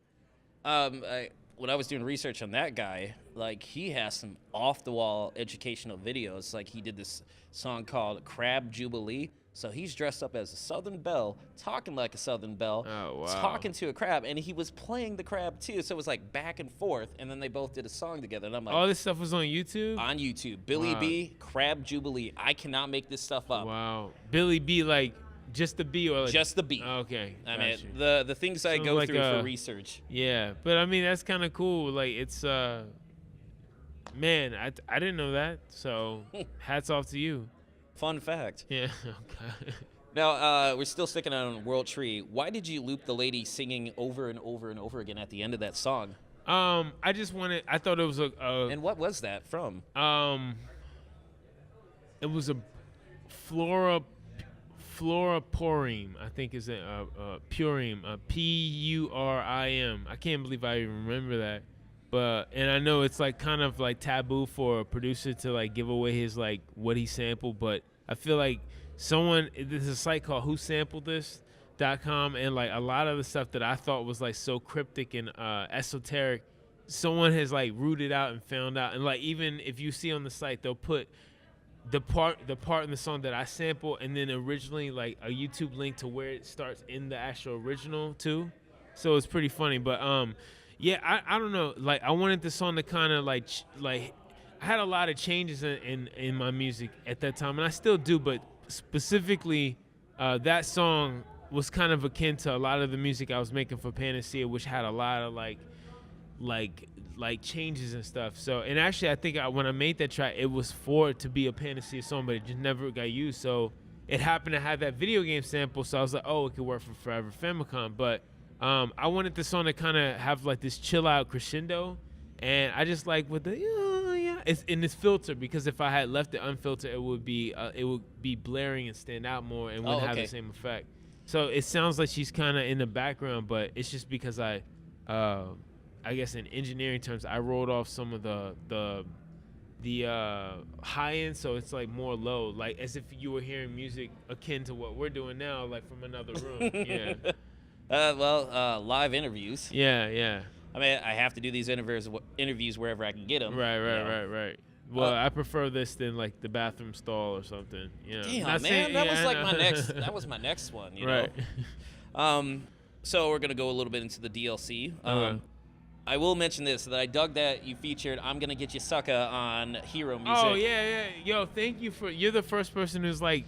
When I was doing research on that guy, like he has some off-the-wall educational videos. Like he did this song called Crab Jubilee. So he's dressed up as a Southern Belle, talking like a Southern Belle, Oh, wow. talking to a crab, and he was playing the crab too. So it was like back and forth, and then they both did a song together. And I'm like, All this stuff was on YouTube? on YouTube, Billy Wow. B, Crab Jubilee. I cannot make this stuff up. Wow. Billy B, like just the B or like Just the beat. Okay. I gotcha. mean, the things I Sounds go like through a- for research. Yeah, but I mean that's kind of cool. Like it's man, I didn't know that. So hats off to you. Fun fact. Yeah. Okay. Now, we're still sticking on World Tree. Why did you loop the lady singing over and over and over again at the end of that song? I just wanted. I thought it was And what was that from? it was a Floraporium, I think is a Purim, Purim. I can't believe I even remember that. And I know it's like kind of like taboo for a producer to like give away his like what he sampled, but I feel like there's a site called whosampledthis.com, and like a lot of the stuff that I thought was like so cryptic and esoteric, someone has like rooted out and found out. And like even if you see on the site, they'll put the part in the song that I sample, and then originally like a YouTube link to where it starts in the actual original too. So it's pretty funny. But yeah, I don't know. Like I wanted the song to kind of like I had a lot of changes in my music at that time, and I still do. But specifically, that song was kind of akin to a lot of the music I was making for Panacea, which had a lot of like changes and stuff. So, and actually I think when I made that track, it was for it to be a Panacea song, but it just never got used. So it happened to have that video game sample, so I was like, oh, it could work for Forever Famicom. But I wanted the song to kind of have like this chill out crescendo, and I just like with the it's in this filter, because if I had left it unfiltered, it would be blaring and stand out more and wouldn't have the same effect. So it sounds like she's kind of in the background, but it's just because I guess in engineering terms, I rolled off some of the high end, so it's like more low, like as if you were hearing music akin to what we're doing now, like from another room. Yeah. Live interviews. Yeah. I mean, I have to do these interviews wherever I can get them. Right. Well, I prefer this than like the bathroom stall or something. Damn, man, that was like my next. That was my next one. You right. know. So we're gonna go a little bit into the DLC. I will mention this, that I dug that you featured "I'm Gonna Get You Sucker" on Hero Music. Oh yeah. Yo, thank you you're the first person who's like.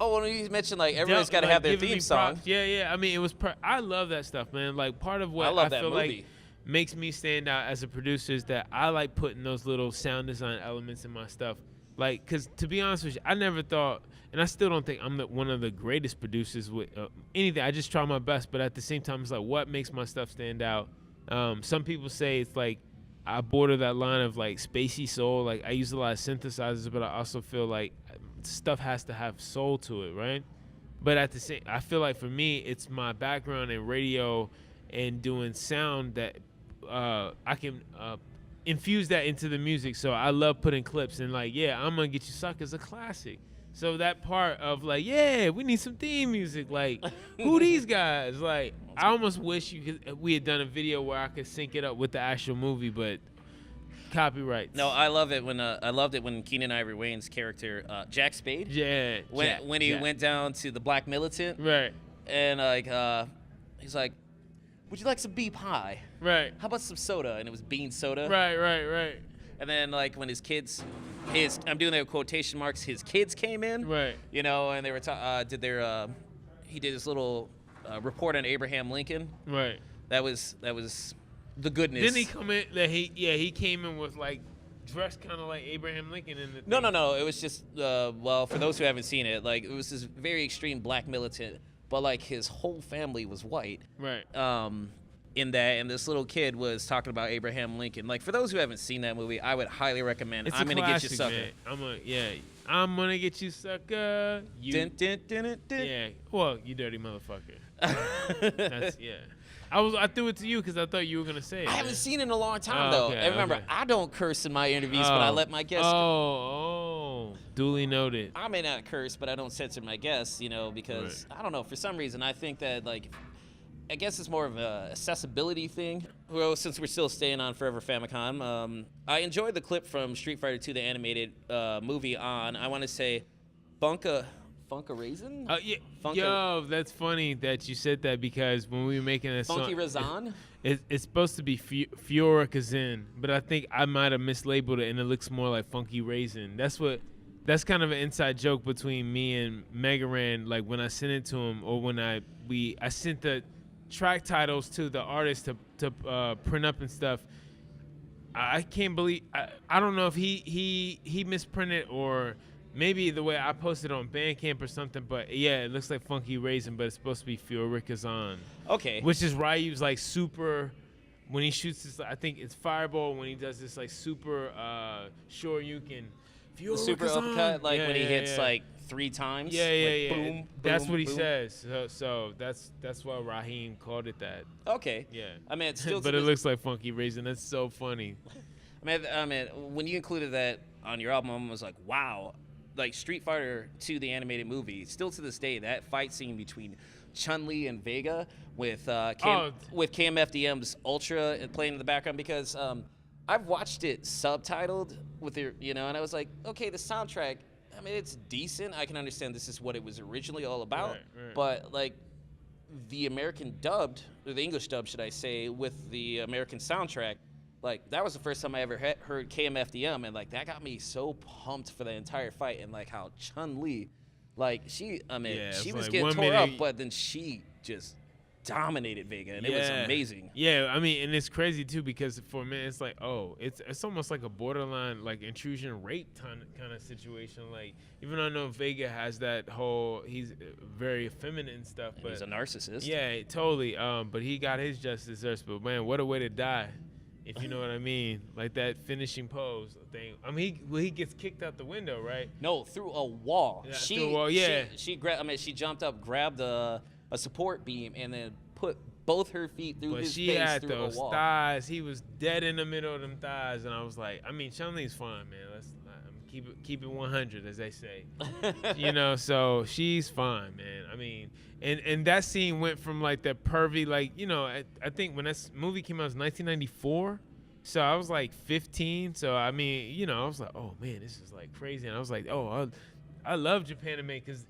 Oh, well, you mentioned like everybody's got to have their theme song. Yeah. I mean, it was. I love that stuff, man. Like part of what I feel like makes me stand out as a producer is that I like putting those little sound design elements in my stuff. Like, cause to be honest with you, I never thought, and I still don't think I'm one of the greatest producers with anything. I just try my best, but at the same time, it's like what makes my stuff stand out. Some people say it's like I border that line of like spacey soul. Like I use a lot of synthesizers, but I also feel like stuff has to have soul to it, right? But at the same, I feel like for me, it's my background in radio and doing sound that I can infuse that into the music. So I love putting clips and like, I'm Gonna Get You Sucker is a classic. So that part of like, we need some theme music. Like, who these guys? Like, I almost wish we had done a video where I could sync it up with the actual movie, but copyrights. No, I loved it when Keenan Ivory Wayne's character Jack Spade. Yeah. When he went down to the Black Militant. Right. And like he's like, would you like some beef pie? Right. How about some soda? And it was bean soda. Right. And then like when I'm doing the quotation marks, his kids came in. Right. You know, and they were he did his little report on Abraham Lincoln. Right. That was the goodness. Didn't he come in he came in with like dressed kind of like Abraham Lincoln in the thing. No. It was just for those who haven't seen it, like it was this very extreme black militant, but like his whole family was white. Right. In that, and this little kid was talking about Abraham Lincoln. Like for those who haven't seen that movie, I would highly recommend. It's I'm Gonna Get You Sucker. Man. I'm Gonna Get You Sucker. Dun, dun, dun, dun, dun. Yeah. Well, you dirty motherfucker. I threw it to you because I thought you were gonna say it. I haven't seen it in a long time though. Okay, and remember, I don't curse in my interviews, but I let my guests. Duly noted. I may not curse, but I don't censor my guests, because I don't know. For some reason, I think that I guess it's more of a accessibility thing. Well, since we're still staying on Forever Famicom, I enjoyed the clip from Street Fighter 2, the animated movie on, I want to say, Funka Raisin? Yo, that's funny that you said that because when we were making a song... Funky Razan? It's supposed to be Fiora Kazin, but I think I might have mislabeled it and it looks more like Funky Raisin. That's kind of an inside joke between me and Megaran, like when I sent it to him or when I sent the track titles to the artist to print up and stuff. I can't believe I don't know if he misprinted or maybe the way I posted on Bandcamp or something, but it looks like Funky Raisin, but it's supposed to be Fiorikazan. Okay. Which is Ryu's like super when he shoots this, I think it's Fireball when he does this like super Shoryuken. The super uppercut, like when he hits like 3 times. Yeah. Boom, that's boom, what he boom. says. So that's why Raheem called it that. Okay. Yeah. I mean, it's still. But it looks like Funky Raisin. That's so funny. I mean, when you included that on your album, I was like, wow. Like Street Fighter 2, the animated movie, still to this day, that fight scene between Chun-Li and Vega with KMFDM's Ultra playing in the background, because I've watched it subtitled with and I was like, okay, the soundtrack, I mean, it's decent. I can understand this is what it was originally all about, right. But like the American dubbed, or the English dubbed, should I say, with the American soundtrack, like that was the first time I ever heard KMFDM, and like that got me so pumped for the entire fight, and like how Chun-Li, like she was like getting 1 tore up, minute- but then she just dominated Vega, and it was amazing. Yeah, I mean, and it's crazy too because for me, it's like, oh, it's almost like a borderline like intrusion rape kind of situation. Like, even though I know Vega has that whole, he's very effeminate and stuff, And but he's a narcissist. yeah, totally. But he got his just desserts. But man, what a way to die, if you know what I mean. Like that finishing pose thing. I mean, he gets kicked out the window, right? No, through a wall. Yeah, through a wall, yeah. She jumped up, grabbed a support beam, and then put both her feet through But his she face had through those a wall. thighs. He was dead in the middle of them thighs, and I was like, I mean, Chun-Li's fine, man. Let's keep it 100, as they say. You know, so she's fine, man. I mean, and that scene went from like that pervy, like, you know, I think when that movie came out, it was 1994. So I was like 15. So I mean, you know, I was like, oh man, this is like crazy. And I was like, oh, I love Japanime because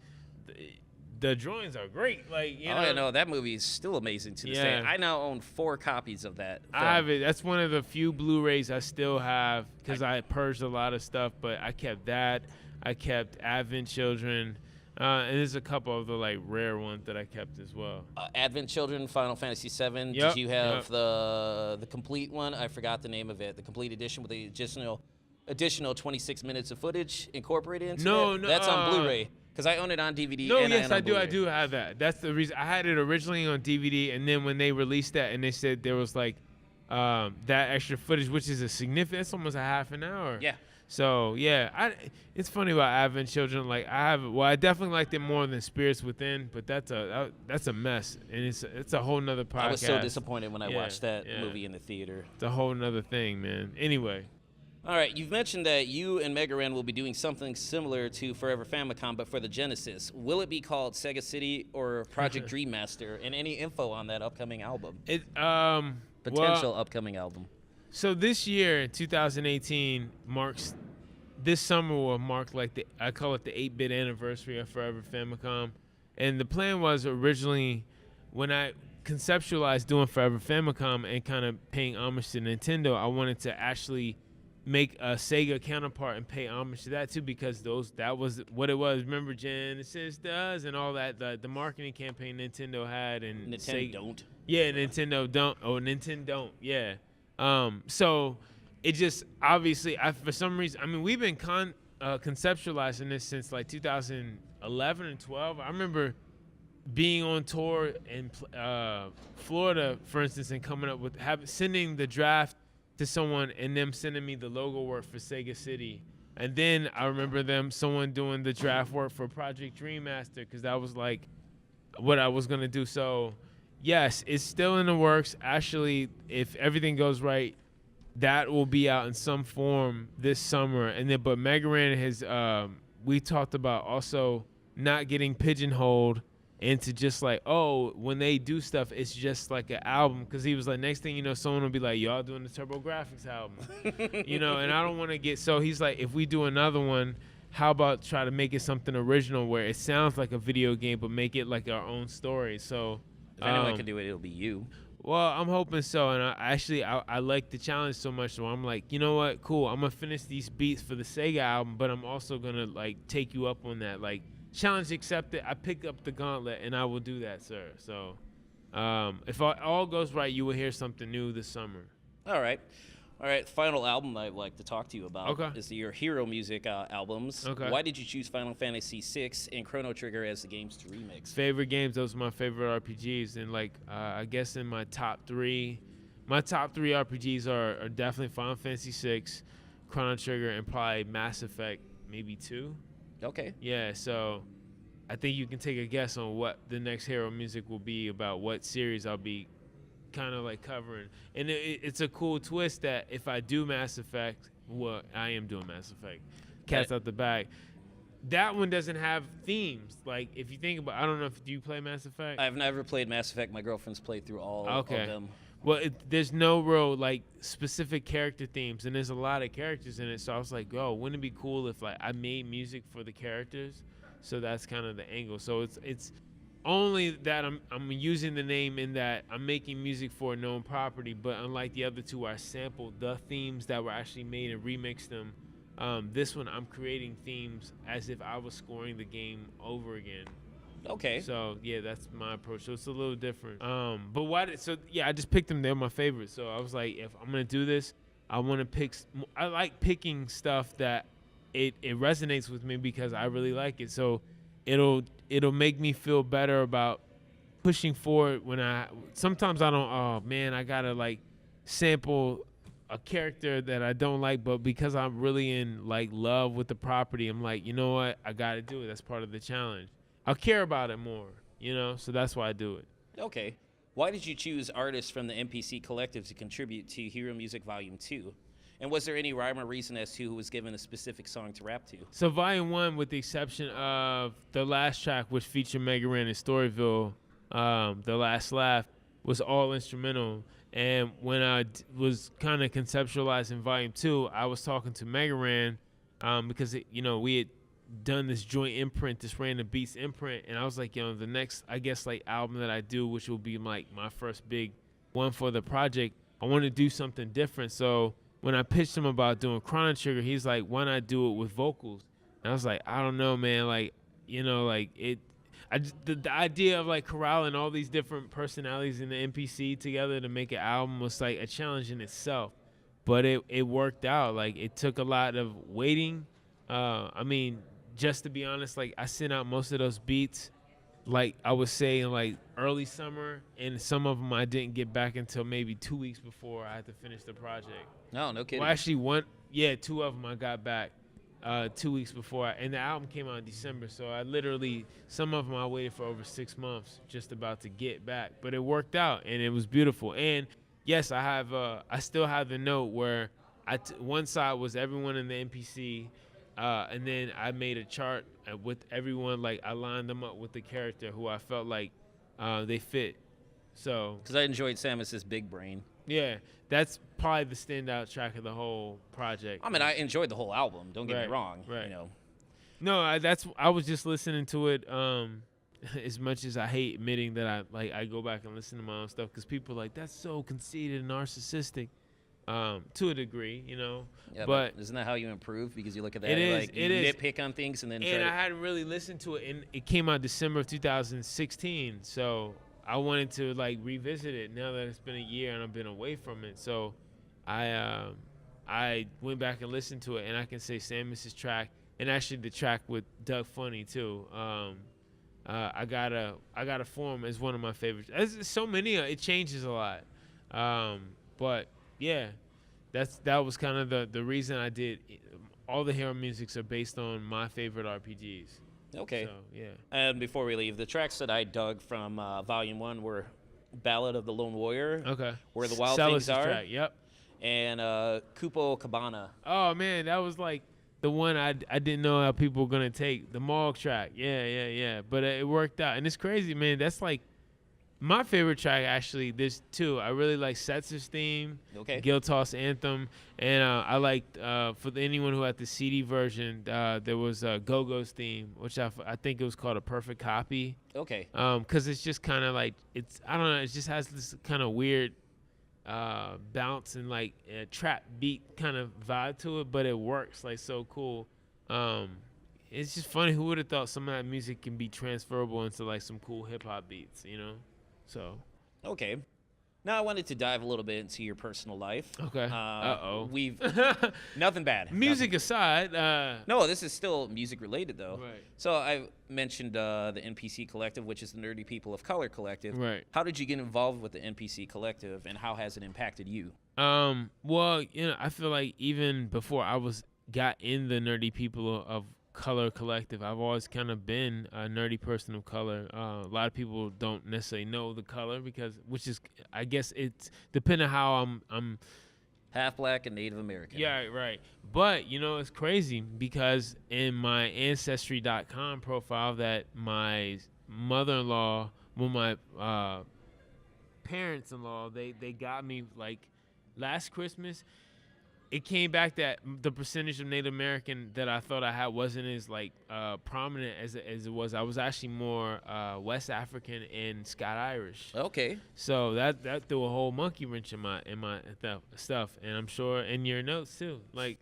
the drawings are great. Like, you know, I know that movie is still amazing to this day. I now own 4 copies of that film. I have it. That's one of the few Blu-rays I still have because I purged a lot of stuff. But I kept that. I kept Advent Children, and there's a couple of the like rare ones that I kept as well. Advent Children, Final Fantasy VII. Yep, Did you have the complete one? I forgot the name of it. The complete edition with the additional 26 minutes of footage incorporated into it? No, That's on Blu-ray. Because I own it on DVD. No, and yes, I I do. I do have that. That's the reason. I had it originally on DVD, and then when they released that, and they said there was like that extra footage, which is a significant. It's almost a half an hour. Yeah. So yeah, it's funny about Advent Children. Like I definitely liked it more than Spirits Within, but that's a mess, and it's a whole nother podcast. I was so disappointed when I Yeah, watched that yeah. movie in the theater. It's a whole nother thing, man. Anyway. All right, you've mentioned that you and Megaran will be doing something similar to Forever Famicom, but for the Genesis. Will it be called Sega City or Project Dream Master? And any info on that upcoming album? Potential upcoming album. So this year, 2018, this summer will mark like I call it the 8-bit anniversary of Forever Famicom. And the plan was originally, when I conceptualized doing Forever Famicom and kind of paying homage to Nintendo, I wanted to actually make a Sega counterpart and pay homage to that too, because that was what it was. Remember Genesis does and all that, the marketing campaign Nintendo had, and Nintendo don't. Yeah, Nintendo don't. Oh, Nintendo don't. Yeah. So it just obviously, for some reason, I mean, we've been conceptualizing this since like 2011 and 12. I remember being on tour in Florida, for instance, and coming up with sending the draft to someone and them sending me the logo work for Sega City. And then I remember someone doing the draft work for Project Dream Master, because that was like what I was going to do. So yes, it's still in the works. Actually, if everything goes right, that will be out in some form this summer. And then, but Megaran has, we talked about also not getting pigeonholed into just like, oh, when they do stuff, it's just like an album. Because he was like, next thing you know, someone will be like, y'all doing the TurboGrafx album. You know, and I don't want to get, so he's like, if we do another one, how about try to make it something original where it sounds like a video game, but make it like our own story. So if anyone can do it, it'll be you. Well, I'm hoping so. And I like the challenge so much. So I'm like, you know what? Cool. I'm going to finish these beats for the Sega album, but I'm also going to like take you up on that. Like, challenge accepted. I pick up the gauntlet, and I will do that, sir. So, if all goes right, you will hear something new this summer. All right. The final album I'd like to talk to you about is your Hero Music albums. Okay. Why did you choose Final Fantasy VI and Chrono Trigger as the games to remix? Favorite games. Those are my favorite RPGs. And like, I guess in my top three RPGs are definitely Final Fantasy VI, Chrono Trigger, and probably Mass Effect, maybe 2. Okay. Yeah, so I think you can take a guess on what the next Hero Music will be about, what series I'll be kind of like covering. And it's a cool twist that if I do Mass Effect, well, I am doing Mass Effect, Cat's out the bag, that one doesn't have themes. Like, if you think about, I don't know if do you play Mass Effect? I've never played Mass Effect. My girlfriend's played through all of them. Well, there's no real like specific character themes, and there's a lot of characters in it. So I was like, oh, wouldn't it be cool if like I made music for the characters? So that's kind of the angle. So it's only that I'm using the name in that I'm making music for a known property, but unlike the other two, I sampled the themes that were actually made and remixed them. This one, I'm creating themes as if I was scoring the game over again. Okay. So yeah, that's my approach. So it's a little different. But why did so yeah, I just picked them. They're my favorites. So I was like, if I'm gonna do this, I want to pick. I like picking stuff that it resonates with me because I really like it. So it'll make me feel better about pushing forward when sometimes I don't. Oh man, I gotta like sample a character that I don't like, but because I'm really in like love with the property, I'm like, you know what, I gotta do it. That's part of the challenge. I'll care about it more, so that's why I do it. Okay. Why did you choose artists from the NPC Collective to contribute to Hero Music Volume 2? And was there any rhyme or reason as to who was given a specific song to rap to? So Volume 1, with the exception of the last track, which featured Mega Ran and Storyville, The Last Laugh, was all instrumental. And when I was kind of conceptualizing Volume 2, I was talking to Mega Ran because, we had done this joint imprint, this Random Beats imprint, and I was like, the next, I guess, like album that I do, which will be like my first big one for the project, I want to do something different. So when I pitched him about doing Chrono Trigger, he's like, why not do it with vocals? And I was like, I don't know, man, like, the idea of like corralling all these different personalities in the NPC together to make an album was like a challenge in itself, but it worked out. Like, it took a lot of waiting. Just to be honest, like, I sent out most of those beats, like I was saying, like early summer, and some of them I didn't get back until maybe 2 weeks before I had to finish the project. No kidding. Well, actually, two of them I got back 2 weeks before, and the album came out in December. So I literally, some of them I waited for over 6 months just about to get back, but it worked out and it was beautiful. And yes, I still have the note where one side was everyone in the NPC. And then I made a chart with everyone, like I lined them up with the character who I felt like they fit. So, because I enjoyed Samus's Big Brain. Yeah, that's probably the standout track of the whole project. I mean, I enjoyed the whole album. Don't get me wrong. Right. No, I was just listening to it. As much as I hate admitting that I go back and listen to my own stuff, because people are like, that's so conceited and narcissistic. To a degree, Yeah, but isn't that how you improve? Because you look at that, it is. nitpick on things, and then. And I hadn't really listened to it, and it came out December of 2016. So I wanted to like revisit it now that it's been a year and I've been away from it. So I went back and listened to it, and I can say Samus's track, and actually the track with Doug Funny too. I gotta form as one of my favorites. There's so many. It changes a lot, but. Yeah, that was kind of the reason I did. All the Hero Musics are based on my favorite RPGs. Okay. So, yeah. And before we leave, the tracks that I dug from Volume 1 were Ballad of the Lone Warrior. Okay. Where the Wild Celis' Things Are. track, yep. And Kupo Cabana. Oh, man, that was like the one I didn't know how people were going to take. The Mog track. Yeah. But it worked out. And it's crazy, man. That's like my favorite track, actually. There's two. I really like Setzer's theme, Giltoss Anthem, and I liked, for anyone who had the CD version, there was Go-Go's theme, which I think it was called A Perfect Copy. Okay. Because it's just kind of like, I don't know, it just has this kind of weird bounce and like a trap beat kind of vibe to it, but it works like so cool. It's just funny. Who would have thought some of that music can be transferable into like some cool hip-hop beats, So. Okay. Now I wanted to dive a little bit into your personal life. Okay. We've nothing bad. Music aside. No, this is still music related though. Right. So I mentioned the NPC Collective, which is the Nerdy People of Color Collective. Right. How did you get involved with the NPC Collective, and how has it impacted you? Well, I feel like even before I got in the Nerdy People of Color Collective, I've always kind of been a nerdy person of color. A lot of people don't necessarily know the color which is, I guess it's depending on how I'm half black and Native American. Yeah, right. But it's crazy because in my Ancestry.com profile that my mother-in-law, my parents-in-law, they got me like last Christmas. It came back that the percentage of Native American that I thought I had wasn't as like prominent as it was. I was actually more West African and Scott Irish. Okay. So that threw a whole monkey wrench in my stuff, and I'm sure in your notes too. Like,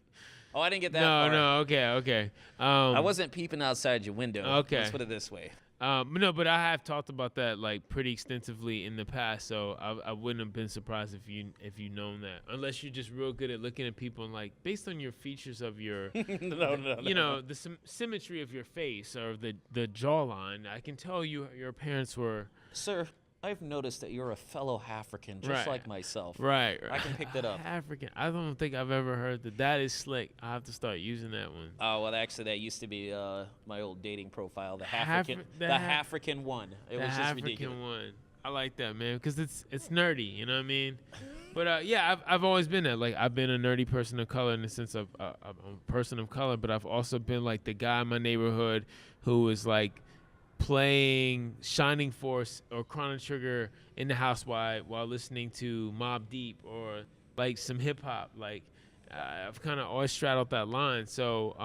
oh, I didn't get that far. No, okay. I wasn't peeping outside your window. Okay. Let's put it this way. No, but I have talked about that like pretty extensively in the past, so I wouldn't have been surprised if you known that, unless you're just real good at looking at people and like based on your features of your, No. the symmetry of your face or the jawline, I can tell your parents were Sir, I've noticed that you're a fellow African, just Right. like myself. right. I can pick that up. African. I don't think I've ever heard that. That is slick. I have to start using that one. Oh, well, actually, that used to be my old dating profile, the Hafri- the African one. It The was just African ridiculous. one. I like that, man, because it's nerdy. You know what I mean? But yeah, I've always been that. Like I've been a nerdy person of color in the sense of I'm a person of color, but I've also been like the guy in my neighborhood who was like playing Shining Force or Chrono Trigger in the house while listening to Mobb Deep or like some hip hop. Like I've kind of always straddled that line. So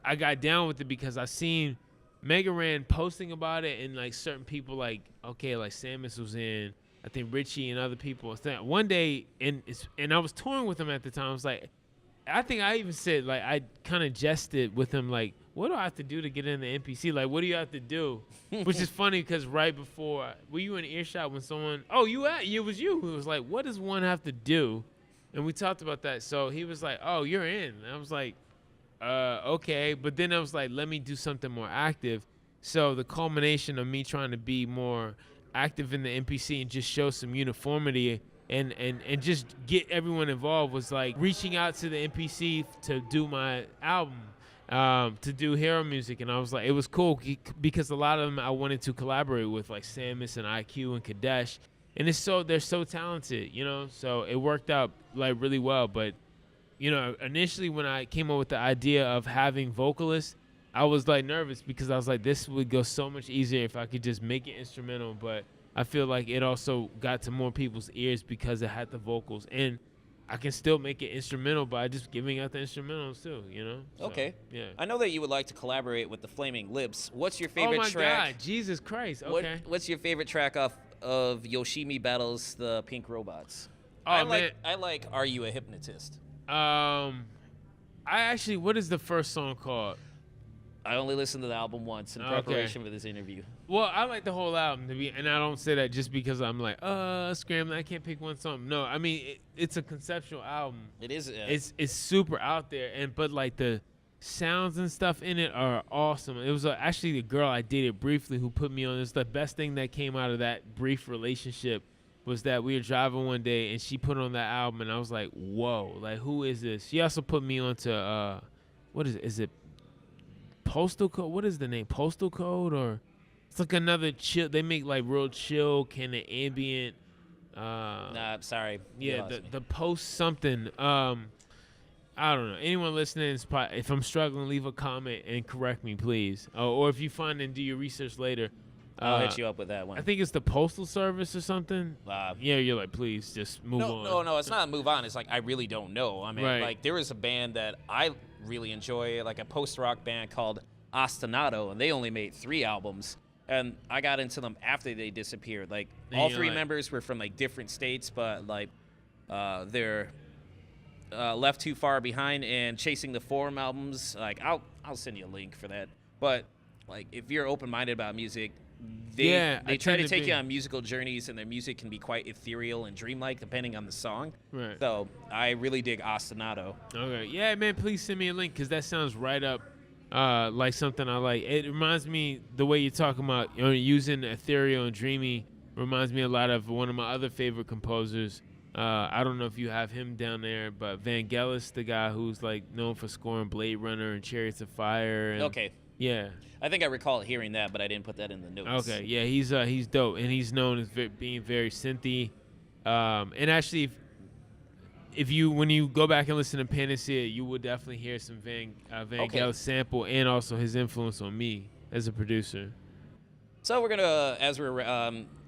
I got down with it because I seen Mega Ran posting about it and like certain people like Samus was in. I think Richie and other people. One day and I was touring with him at the time. I was like, I think I even said like I kind of jested with him like, what do I have to do to get in the NPC? Like, what do you have to do? Which is funny because right before, were you in earshot when someone? Oh, it was you who was like, what does one have to do? And we talked about that. So he was like, oh, you're in. And I was like, okay. But then I was like, let me do something more active. So the culmination of me trying to be more active in the NPC and just show some uniformity and just get everyone involved was like reaching out to the NPC to do my album, to do hero music. And I was like, it was cool because a lot of them I wanted to collaborate with, like Samus and IQ and Kadesh. And they're so talented, you know? So it worked out like really well. But, you know, initially when I came up with the idea of having vocalists, I was like nervous because I was like, this would go so much easier if I could just make it instrumental. But I feel like it also got to more people's ears because it had the vocals. And I can still make it instrumental by just giving out the instrumentals too, you know? So, Okay. Yeah. I know that you would like to collaborate with the Flaming Lips. What's your favorite oh my track? God, Jesus Christ. Okay. What's your favorite track of Yoshimi Battles the Pink Robots? Oh, I man. like Are You a Hypnotist? What is the first song called? I only listened to the album once in Okay. preparation for this interview. Well, I like the whole album and I don't say that just because I'm like, scrambling, I can't pick one song. No, I mean it's a conceptual album. It is. It's super out there, but like the sounds and stuff in it are awesome. It was actually the girl I dated briefly who put me on this. The best thing that came out of that brief relationship was that we were driving one day and she put on that album and I was like, whoa, like who is this? She also put me onto what is it? Is it Postal Code? What is the name? Postal Code? Or it's like another chill. They make like real chill kind of ambient. Nah, sorry. You Yeah, lost me. the post something. I don't know. Anyone listening, if I'm struggling, leave a comment and correct me, please. Or if you find and do your research later. I'll hit you up with that one. I think it's the Postal Service or something. Yeah, you're like, please just move on. No, it's not move on. It's like I really don't know. I mean, Right. like there was a band that I really enjoy, like a post-rock band called Ostinato, and they only made 3 albums. And I got into them after they disappeared. Like And all you're 3 like- members were from like different states, but like they're Left Too Far Behind and Chasing the Form albums. Like I'll send you a link for that. But like if you're open-minded about music, they I try tend to to take be. you on musical journeys, and their music can be quite ethereal and dreamlike depending on the song. Right. So I really dig Ostinato. Okay. Yeah, man, please send me a link because that sounds right up like something I like. It reminds me, the way you're talking about using ethereal and dreamy reminds me a lot of one of my other favorite composers. I don't know if you have him down there, but Vangelis, the guy who's like known for scoring Blade Runner and Chariots of Fire. And, Okay. Yeah. I think I recall hearing that, but I didn't put that in the notes. Okay. Yeah, he's dope, and he's known as being very synthy. And actually, if you when you go back and listen to Panacea, you will definitely hear some Vangelis sample and also his influence on me as a producer. So we're gonna, as we're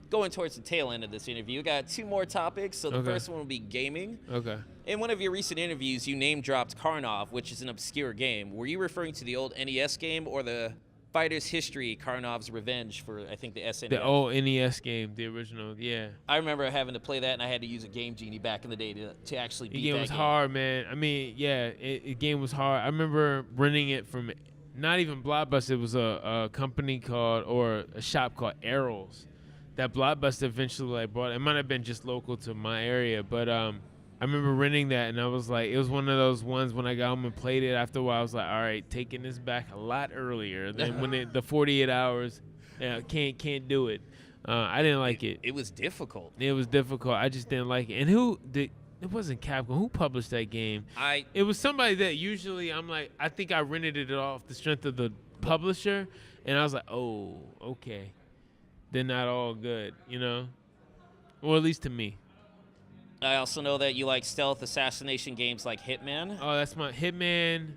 going towards the tail end of this interview, we got 2 more topics. So the Okay. first one will be gaming. Okay. In one of your recent interviews, you name-dropped Karnov, which is an obscure game. Were you referring to the old NES game or the Fighter's History, Karnov's Revenge for, I think, the SNES? The old NES game, the original, yeah. I remember having to play that, and I had to use a Game Genie back in the day to actually beat The game that was hard, man. I mean, yeah, the game was hard. I remember renting it from not even Blockbuster. It was a company called, or a shop called Errol's, that Blockbuster eventually like bought. It might have been just local to my area, but I remember renting that, and I was like, it was one of those ones when I got home and played it. After a while, I was like, all right, taking this back a lot earlier than when the 48 hours. Yeah, can't do it. I didn't like it. It was difficult. It was difficult. I just didn't like it. And who did? It wasn't Capcom. Who published that game? It was somebody that usually I'm like, I think I rented it off the strength of the publisher, and I was like, oh, okay, they're not all good, you know, or at least to me. I also know that you like stealth assassination games like Hitman. Oh, that's my Hitman.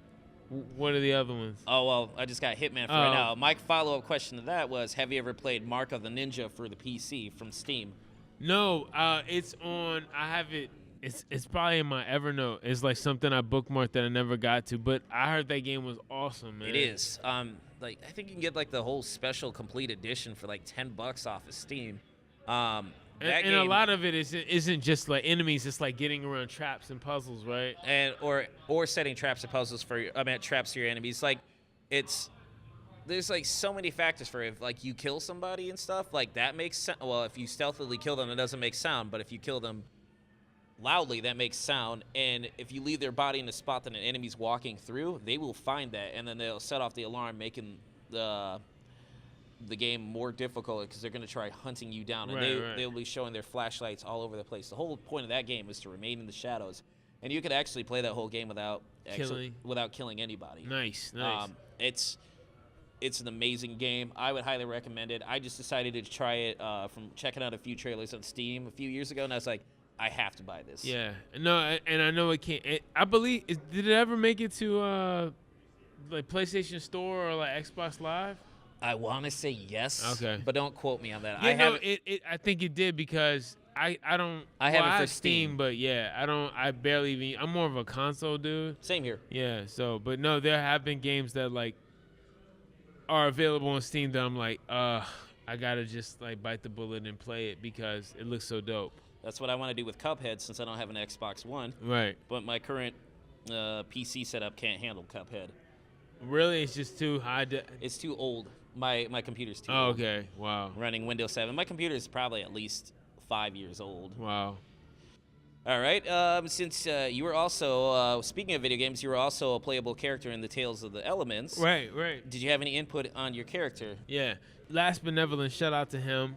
What are the other ones? Oh, well, I just got Hitman for right now. My follow-up question to that was, have you ever played Mark of the Ninja for the PC from Steam? No, it's on. I have it. It's probably in my Evernote. It's like something I bookmarked that I never got to. But I heard that game was awesome, man. It is. Like I think you can get like the whole special complete edition for like $10 off of Steam. And a lot of it isn't just like enemies. It's like getting around traps and puzzles, right? And or setting traps and puzzles for traps for your enemies. Like there's like so many factors for it. If like you kill somebody and stuff, like that makes sense. Well, if you stealthily kill them, it doesn't make sound. But if you kill them loudly, that makes sound. And if you leave their body in a spot that an enemy's walking through, they will find that, and then they'll set off the alarm, making the game more difficult because they're going to try hunting you down. And they'll be showing their flashlights all over the place. The whole point of that game is to remain in the shadows. And you could actually play that whole game without killing anybody. Nice. It's an amazing game. I would highly recommend it. I just decided to try it from checking out a few trailers on Steam a few years ago, and I was like, I have to buy this. Yeah. No, and I know it can't. I believe, did it ever make it to like PlayStation Store or like Xbox Live? I want to say yes. Okay. But don't quote me on that. Yeah, I think it did because I have it for Steam, but yeah, I barely even. I'm more of a console dude. Same here. Yeah. So, but no, there have been games that like are available on Steam that I'm like, I gotta just like bite the bullet and play it because it looks so dope. That's what I want to do with Cuphead since I don't have an Xbox One. Right. But my current PC setup can't handle Cuphead. Really? It's just too high. It's too old. My computer's too old. Okay. Wow. Running Windows 7. My computer is probably at least 5 years old. Wow. All right. Since you were also, speaking of video games, you were also a playable character in the Tales of the Elements. Right. Did you have any input on your character? Yeah. Last Benevolent, shout out to him.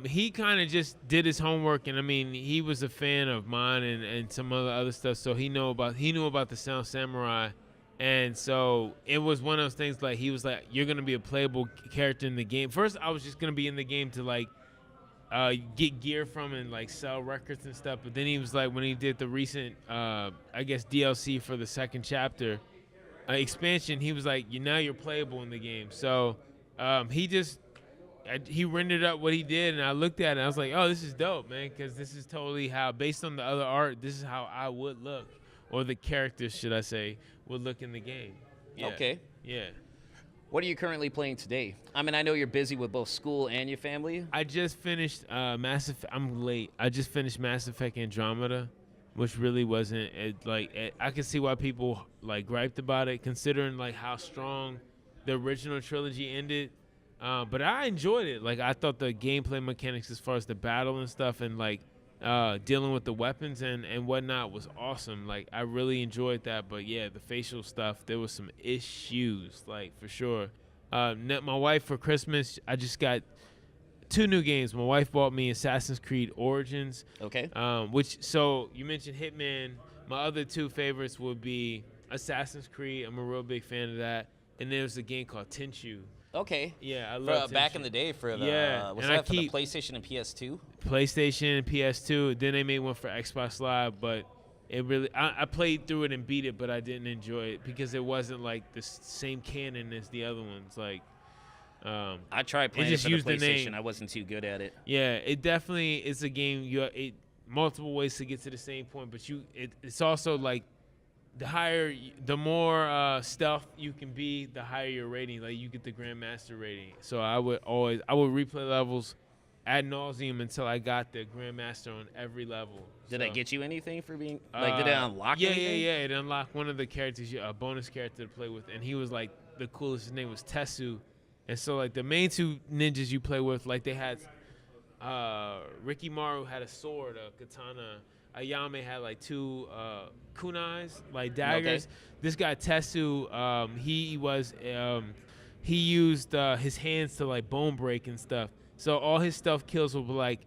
He kind of just did his homework, and I mean, he was a fan of mine and some other stuff, so he knew about the Sound Samurai, and so it was one of those things like he was like, you're gonna be a playable character in the game. First, I was just gonna be in the game to like get gear from and like sell records and stuff, but then he was like, when he did the recent I guess DLC for the second chapter expansion, he was like, now you're playable in the game. So he rendered up what he did, and I looked at it, and I was like, oh, this is dope, man, because this is totally how, based on the other art, this is how I would look, or the characters, should I say, would look in the game. Yeah. Okay. Yeah. What are you currently playing today? I mean, I know you're busy with both school and your family. I just finished Mass Effect. I'm late. I just finished Mass Effect Andromeda, which really wasn't, I can see why people, like, griped about it, considering, like, how strong the original trilogy ended. But I enjoyed it. Like, I thought the gameplay mechanics as far as the battle and stuff and, like, dealing with the weapons and whatnot was awesome. Like, I really enjoyed that. But, yeah, the facial stuff, there was some issues, like, for sure. My wife, for Christmas, I just got 2 new games. My wife bought me Assassin's Creed Origins. Okay. So you mentioned Hitman. My other 2 favorites would be Assassin's Creed. I'm a real big fan of that. And there's a game called Tenchu. Okay. Yeah, I love back in the day for the was that for the PlayStation and PS2? PlayStation and PS2. Then they made one for Xbox Live, but it really I played through it and beat it, but I didn't enjoy it because it wasn't like the same canon as the other ones. Like I tried playing it for the PlayStation. I wasn't too good at it. Yeah, it definitely is a game multiple ways to get to the same point, but it's also like the more stealth you can be, the higher your rating. Like, you get the Grandmaster rating. So I would replay levels ad nauseum until I got the Grandmaster on every level. Did I get you anything for being like? Did it unlock? Yeah. It unlocked one of the characters, a bonus character to play with, and he was like the coolest. His name was Tetsu, and so like the main two ninjas you play with, like they had Ricky Maru had a sword, a katana. Ayame had like two kunais, like daggers. Okay. This guy Tetsu, he used his hands to like bone break and stuff. So all his stuff kills will be like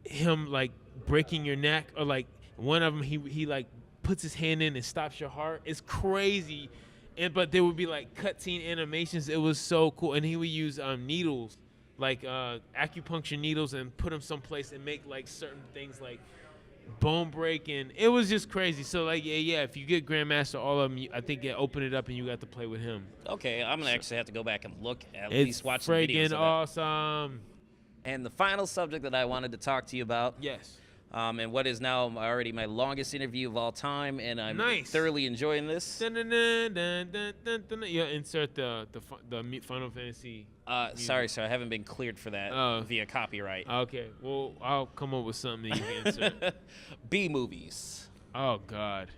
him like breaking your neck, or like one of them he like puts his hand in and stops your heart. It's crazy, but there would be like cutscene animations. It was so cool, and he would use needles, like acupuncture needles, and put them someplace and make like certain things like bone breaking. It was just crazy. So like yeah, if you get Grandmaster, all of them, I think open it up and you got to play with him. Okay, I'm gonna actually have to go back and look at It's least watch some videos freaking of that. awesome. And the final subject that I wanted to talk to you about, Yes. and what is now already my longest interview of all time, and I'm Nice. thoroughly enjoying this. Dun, dun, dun, dun, dun, dun, dun. Yeah, insert the Final Fantasy. Sorry, sir, I haven't been cleared for that Oh. via copyright. Okay, well I'll come up with something that you can insert. B movies. Oh God.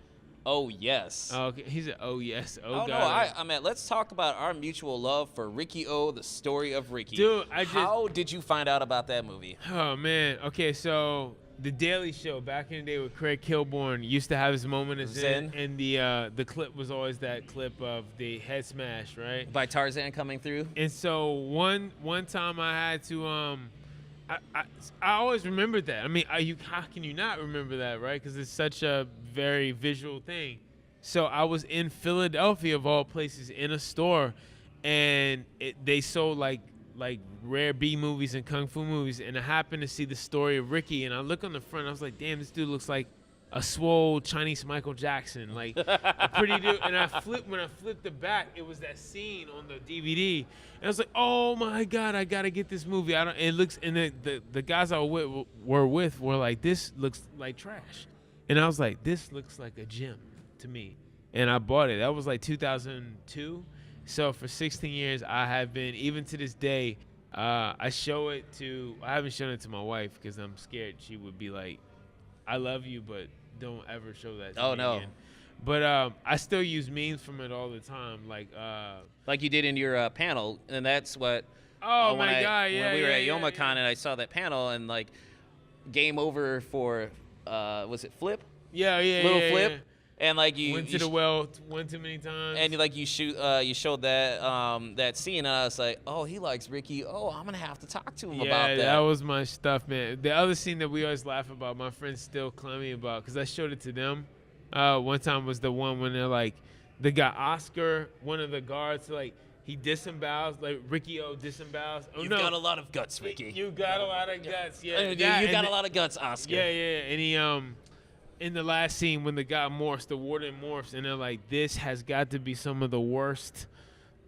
Oh yes. Okay, he said, "Oh yes, oh Oh God." no, I mean, let's talk about our mutual love for Ricky O, the story of Ricky. Dude, how did you find out about that movie? Oh man. Okay, so The Daily Show back in the day with Craig Kilborn used to have his moment as Zen. and the clip was always that clip of the head smash, right? By Tarzan coming through? And so one time I had to I always remembered that. I mean, how can you not remember that, right? Because it's such a very visual thing. So I was in Philadelphia, of all places, in a store, and they sold like rare B movies and kung fu movies, and I happened to see the story of Ricky, and I look on the front, I was like, damn, this dude looks like a swole Chinese Michael Jackson, like a pretty dude. And when I flipped the back, it was that scene on the DVD, and I was like, oh my God, I gotta get this movie. The guys I were with were like, this looks like trash, and I was like, this looks like a gem to me, and I bought it. That was like 2002. So for 16 years, I have been, even to this day, I haven't shown it to my wife because I'm scared she would be like, I love you, but don't ever show that to me no. again. But I still use memes from it all the time. Like you did in your panel, and that's what. Oh when my God, yeah. When we were at yeah, YomaCon and I saw that panel, and like, game over for, was it Flip? Yeah. Little yeah, Flip? yeah. And like you Went to the well one too many times. and like you showed that that scene, and I was like, oh, he likes Ricky. Oh, I'm gonna have to talk to him about that. That was my stuff, man. The other scene that we always laugh about, my friends still clown me about, because I showed it to them. One time was the one when they're like, the guy Oscar, one of the guards, like he disembowels, like Ricky O disembowels. Oh, You've got a lot of guts, Ricky. You got a lot of guts, yeah. You got a lot of guts, Oscar. Yeah, and he in the last scene when the guy morphs, the warden morphs, and they're like, this has got to be some of the worst,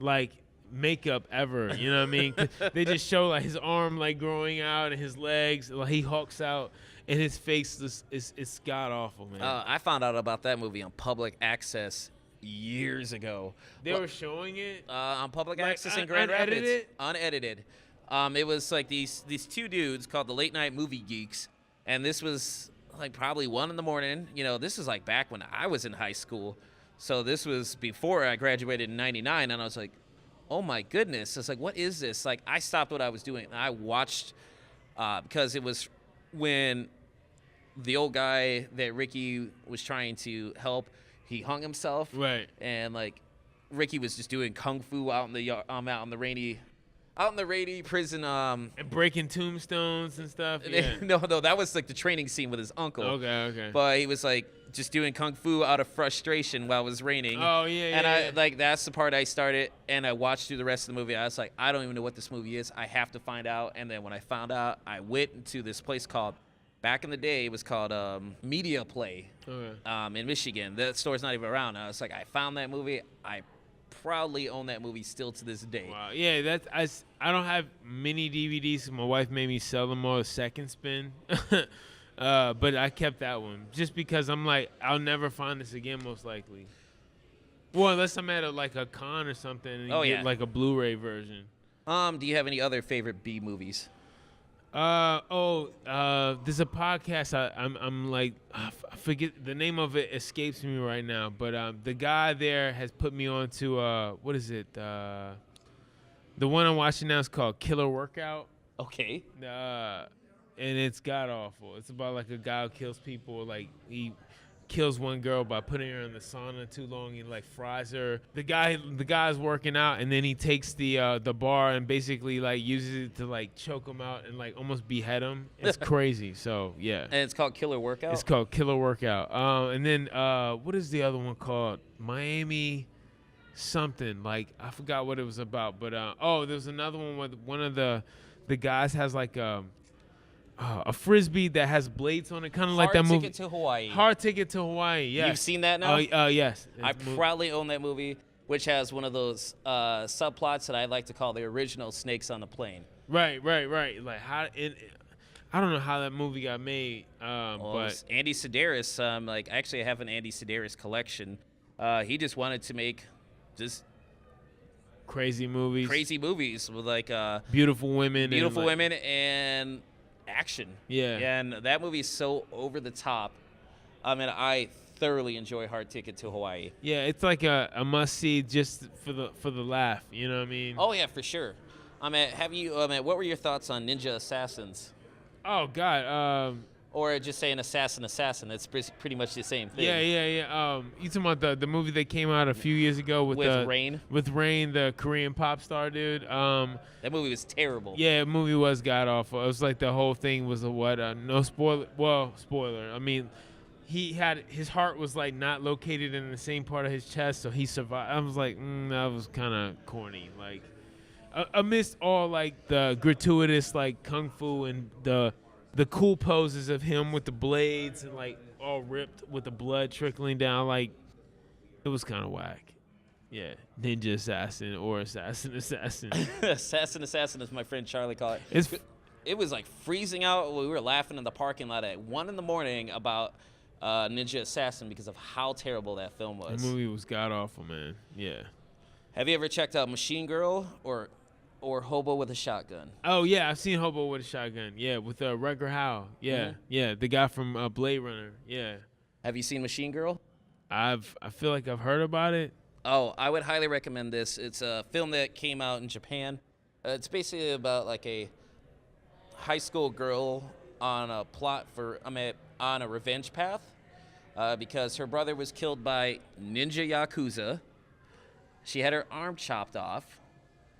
like, makeup ever. You know what I mean? 'Cause they just show like his arm like growing out and his legs, like he hulks out, and his face is god awful, man. I found out about that movie on public access years ago. They were showing it On public Like, access in Grand Rapids. unedited? Unedited. It was like these two dudes called the Late Night Movie Geeks, and this was like probably 1 a.m. You know, this was like back when I was in high school, so this was before I graduated in '99, and I was like, oh my goodness! It's like, what is this? Like, I stopped what I was doing and I watched because it was when the old guy that Ricky was trying to help, he hung himself, right. and like Ricky was just doing kung fu out in the rainy prison. And breaking tombstones and stuff. Yeah. No, that was like the training scene with his uncle. Okay. But he was like just doing kung fu out of frustration while it was raining. Oh yeah. And yeah. like that's the part I started, and I watched through the rest of the movie. I was like, I don't even know what this movie is. I have to find out. And then when I found out, I went to this place called, back in the day, it was called Media Play Okay. in Michigan. That store's not even around. I was like, I found that movie. I proudly own that movie still to this day. Wow. Yeah, I don't have many DVDs. My wife made me sell them all a second spin. But I kept that one just because I'm like, I'll never find this again, most likely. Well, unless I'm at a con or something and you get like a Blu-ray version. Do you have any other favorite B movies? There's a podcast. I'm like, I forget the name of it. Escapes me right now. But the guy there has put me on to what is it? The one I'm watching now is called Killer Workout. Okay. And it's god awful. It's about like a guy who kills people. Like he kills one girl by putting her in the sauna too long. He like fries her. The guy's working out, and then he takes the bar and basically like uses it to like choke him out and like almost behead him. It's crazy. So yeah. And it's called Killer Workout? It's called Killer Workout. And then what is the other one called? Miami something. Like I forgot what it was about. But there's another one with one of the guys has like a frisbee that has blades on it, kind of like that movie. Hard Ticket to Hawaii. Hard Ticket to Hawaii. Yes. You've seen that now? Yes. I proudly own that movie, which has one of those subplots that I like to call the original Snakes on the Plane. Right. Like how I don't know how that movie got made, but Andy Sedaris. I have an Andy Sedaris collection. He just wanted to make just crazy movies with like beautiful women, and action. Yeah. And that movie is so over the top. I mean, I thoroughly enjoy Hard Ticket to Hawaii. Yeah, it's like a must see just for the laugh. You know what I mean? Oh yeah, for sure. What were your thoughts on Ninja Assassins? Oh God. Or just saying assassin. It's pretty much the same thing. Yeah. You talking about the movie that came out a few years ago with Rain? With Rain, the Korean pop star dude. That movie was terrible. Yeah, the movie was god awful. It was like the whole thing was no spoiler. Well, spoiler. I mean, he had his heart was like not located in the same part of his chest, so he survived. I was like, that was kind of corny. Like, amidst all like the gratuitous like kung fu and the cool poses of him with the blades and like all ripped with the blood trickling down, like it was kind of whack. Yeah, Ninja Assassin or Assassin. Assassin, as my friend Charlie called it. It was like freezing out. We were laughing in the parking lot at 1 a.m. about Ninja Assassin because of how terrible that film was. The movie was god awful, man. Yeah. Have you ever checked out Machine Girl or Hobo with a Shotgun? Oh yeah, I've seen Hobo with a Shotgun. Yeah, with Rutger Hauer. Yeah, Mm-hmm. Yeah, the guy from Blade Runner. Yeah. Have you seen Machine Girl? I feel like I've heard about it. Oh, I would highly recommend this. It's a film that came out in Japan. It's basically about like a high school girl on a revenge path because her brother was killed by ninja yakuza. She had her arm chopped off,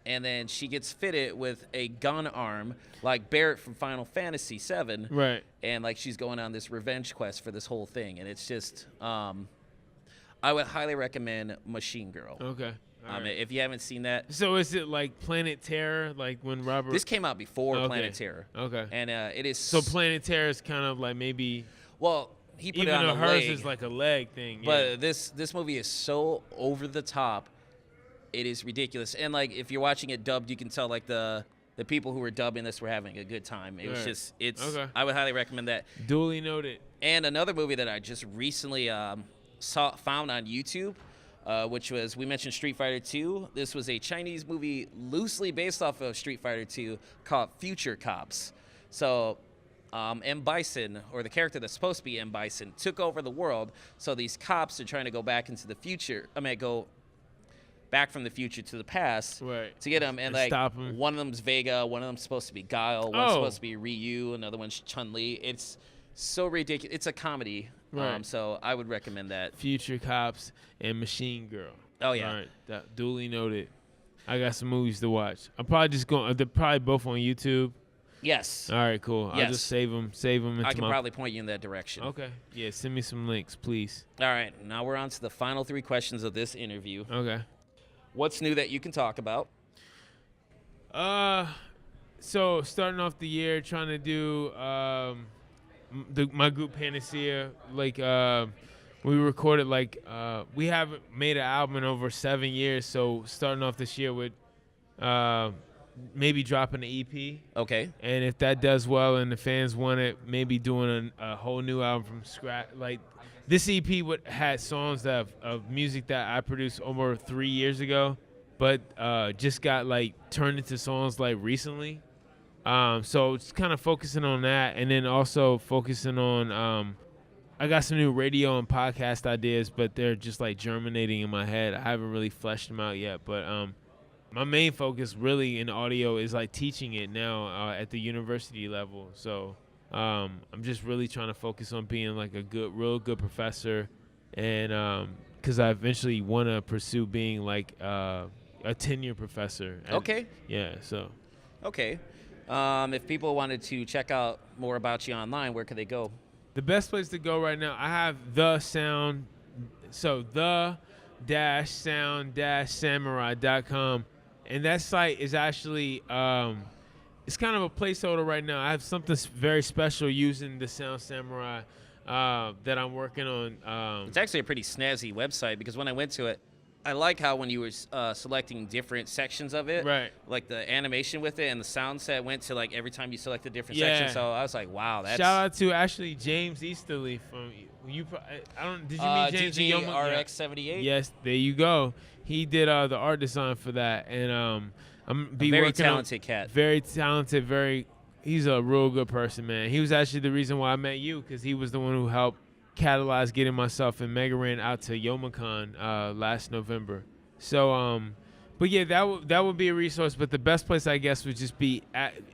and then she gets fitted with a gun arm like Barrett from Final Fantasy VII. Right. And like she's going on this revenge quest for this whole thing, and it's just I would highly recommend Machine Girl. Okay. All right. If you haven't seen that. So is it like Planet Terror, like when Robert? This came out before Okay. Planet Terror. Okay. And it is. So Planet Terror is kind of like maybe. Well, he put Even it on though the hers leg. is like a leg thing. But this movie is so over the top. It is ridiculous. And like if you're watching it dubbed, you can tell like the people who were dubbing this were having a good time. It was Right. just it's. Okay. I would highly recommend that. Duly noted. And another movie that I just recently found on YouTube, which was, we mentioned Street Fighter 2. This was a Chinese movie loosely based off of Street Fighter 2 called Future Cops. So M. Bison, or the character that's supposed to be M. Bison, took over the world. So these cops are trying to go back into the future. Go back from the future to the past Right. to get him. And like stop 'em. one of them's Vega, one of them's supposed to be Guile, one's Oh. supposed to be Ryu, another one's Chun-Li. It's so ridiculous. It's a comedy. Right. So I would recommend that. Future Cops and Machine Girl. Oh, yeah. All right. That duly noted. I got some movies to watch. I'm probably just going. They're probably both on YouTube. Yes. All right, cool. I'll Yes. just save them. Into I can my. probably point you in that direction. Okay. Yeah. Send me some links, please. All right. Now we're on to the final 3 questions of this interview. Okay. What's new that you can talk about? So starting off the year, trying to do my group Panacea. Like we recorded we haven't made an album in over 7 years. So starting off this year with maybe dropping an EP. Okay. And if that does well and the fans want it, maybe doing a whole new album from scratch. Like this EP had songs of music that I produced over 3 years ago, but just got like turned into songs like recently. So it's kind of focusing on that, and then also focusing on I got some new radio and podcast ideas, but they're just like germinating in my head. I haven't really fleshed them out yet, but my main focus really in audio is like teaching it now at the university level. So I'm just really trying to focus on being like a real good professor, and because I eventually want to pursue being like a tenure professor. Okay. Yeah. So Okay. If people wanted to check out more about you online, where could they go? the best place to go right now, I have the sound. So the-sound-samurai.com, and that site is actually it's kind of a placeholder right now. I have something very special using the Sound Samurai that I'm working on. It's actually a pretty snazzy website because when I went to it, I like how when you were selecting different sections of it, Right. like the animation with it and the sound set went to like every time you select a different Yeah. section. So I was like, wow, that's Shout out to actually James Easterly from you. I don't. Did you meet James? in Yoma? Yeah. DGRX78. Yes, there you go. He did the art design for that, and I'm be Very working talented on, cat. Very talented. He's a real good person, man. He was actually the reason why I met you, because he was the one who helped catalyze getting myself and Megaran out to YomaCon last November. So but yeah, that would be a resource. But the best place, I guess, would just be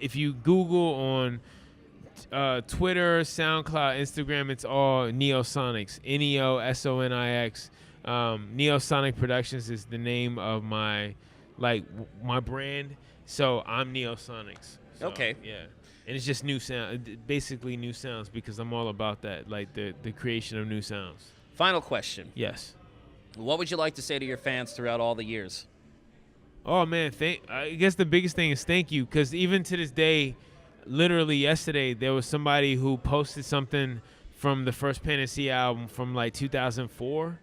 if you Google on Twitter, SoundCloud, Instagram, it's all Neosonics, Neosonix. Neosonic Productions is the name of my brand. So I'm Neosonics. So, Okay. Yeah. And it's just new sound, basically new sounds, because I'm all about that, like the creation of new sounds. Final question. Yes. What would you like to say to your fans throughout all the years? Oh man, I guess the biggest thing is thank you, because even to this day, literally yesterday, there was somebody who posted something from the first Panacea album from like 2004,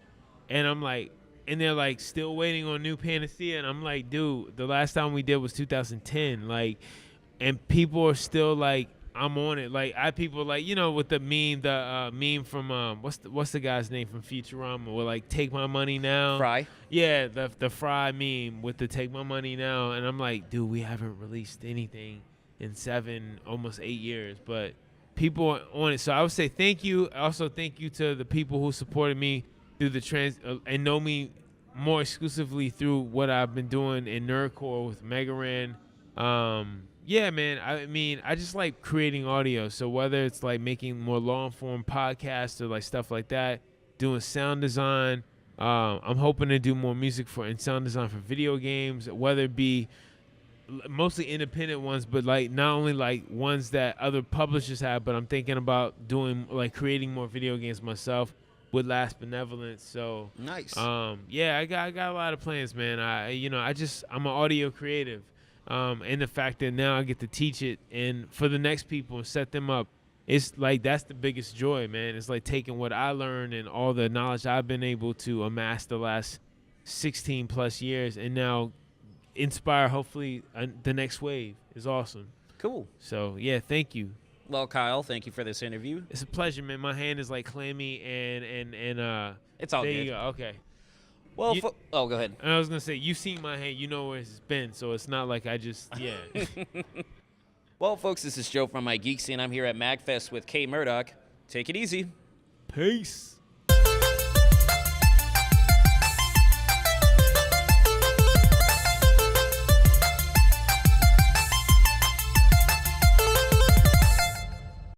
and I'm like, and they're like still waiting on new Panacea, and I'm like, dude, the last time we did was 2010, like, and people are still like, I'm on it. Like people like, with the meme from what's the guy's name from Futurama? With like, take my money now. Fry? Yeah, the Fry meme with the take my money now, and I'm like, dude, we haven't released anything in 7, almost 8 years, but people are on it. So I would say thank you. Also, thank you to the people who supported me through the and know me more exclusively through what I've been doing in Nerdcore with Megaran. Yeah, man. I mean, I just like creating audio. So whether it's like making more long-form podcasts or like stuff like that, doing sound design, I'm hoping to do more music and sound design for video games, whether it be mostly independent ones, but like not only like ones that other publishers have, but I'm thinking about doing like creating more video games myself with Last Benevolence. So Nice. yeah, I got a lot of plans, man. I'm an audio creative. And the fact that now I get to teach it and for the next people and set them up, it's like that's the biggest joy, man. It's like taking what I learned and all the knowledge I've been able to amass the last 16 plus years and now inspire hopefully the next wave. Is awesome. Cool. So yeah, thank you. Well, Kyle, thank you for this interview. It's a pleasure, man. My hand is like clammy and It's all there good. you go. Okay. Well, go ahead. And I was gonna say, you've seen my hand, you know where it's been, so it's not like I just Well, folks, this is Joe from My Geek Scene. I'm here at MagFest with Kay Murdoch. Take it easy. Peace.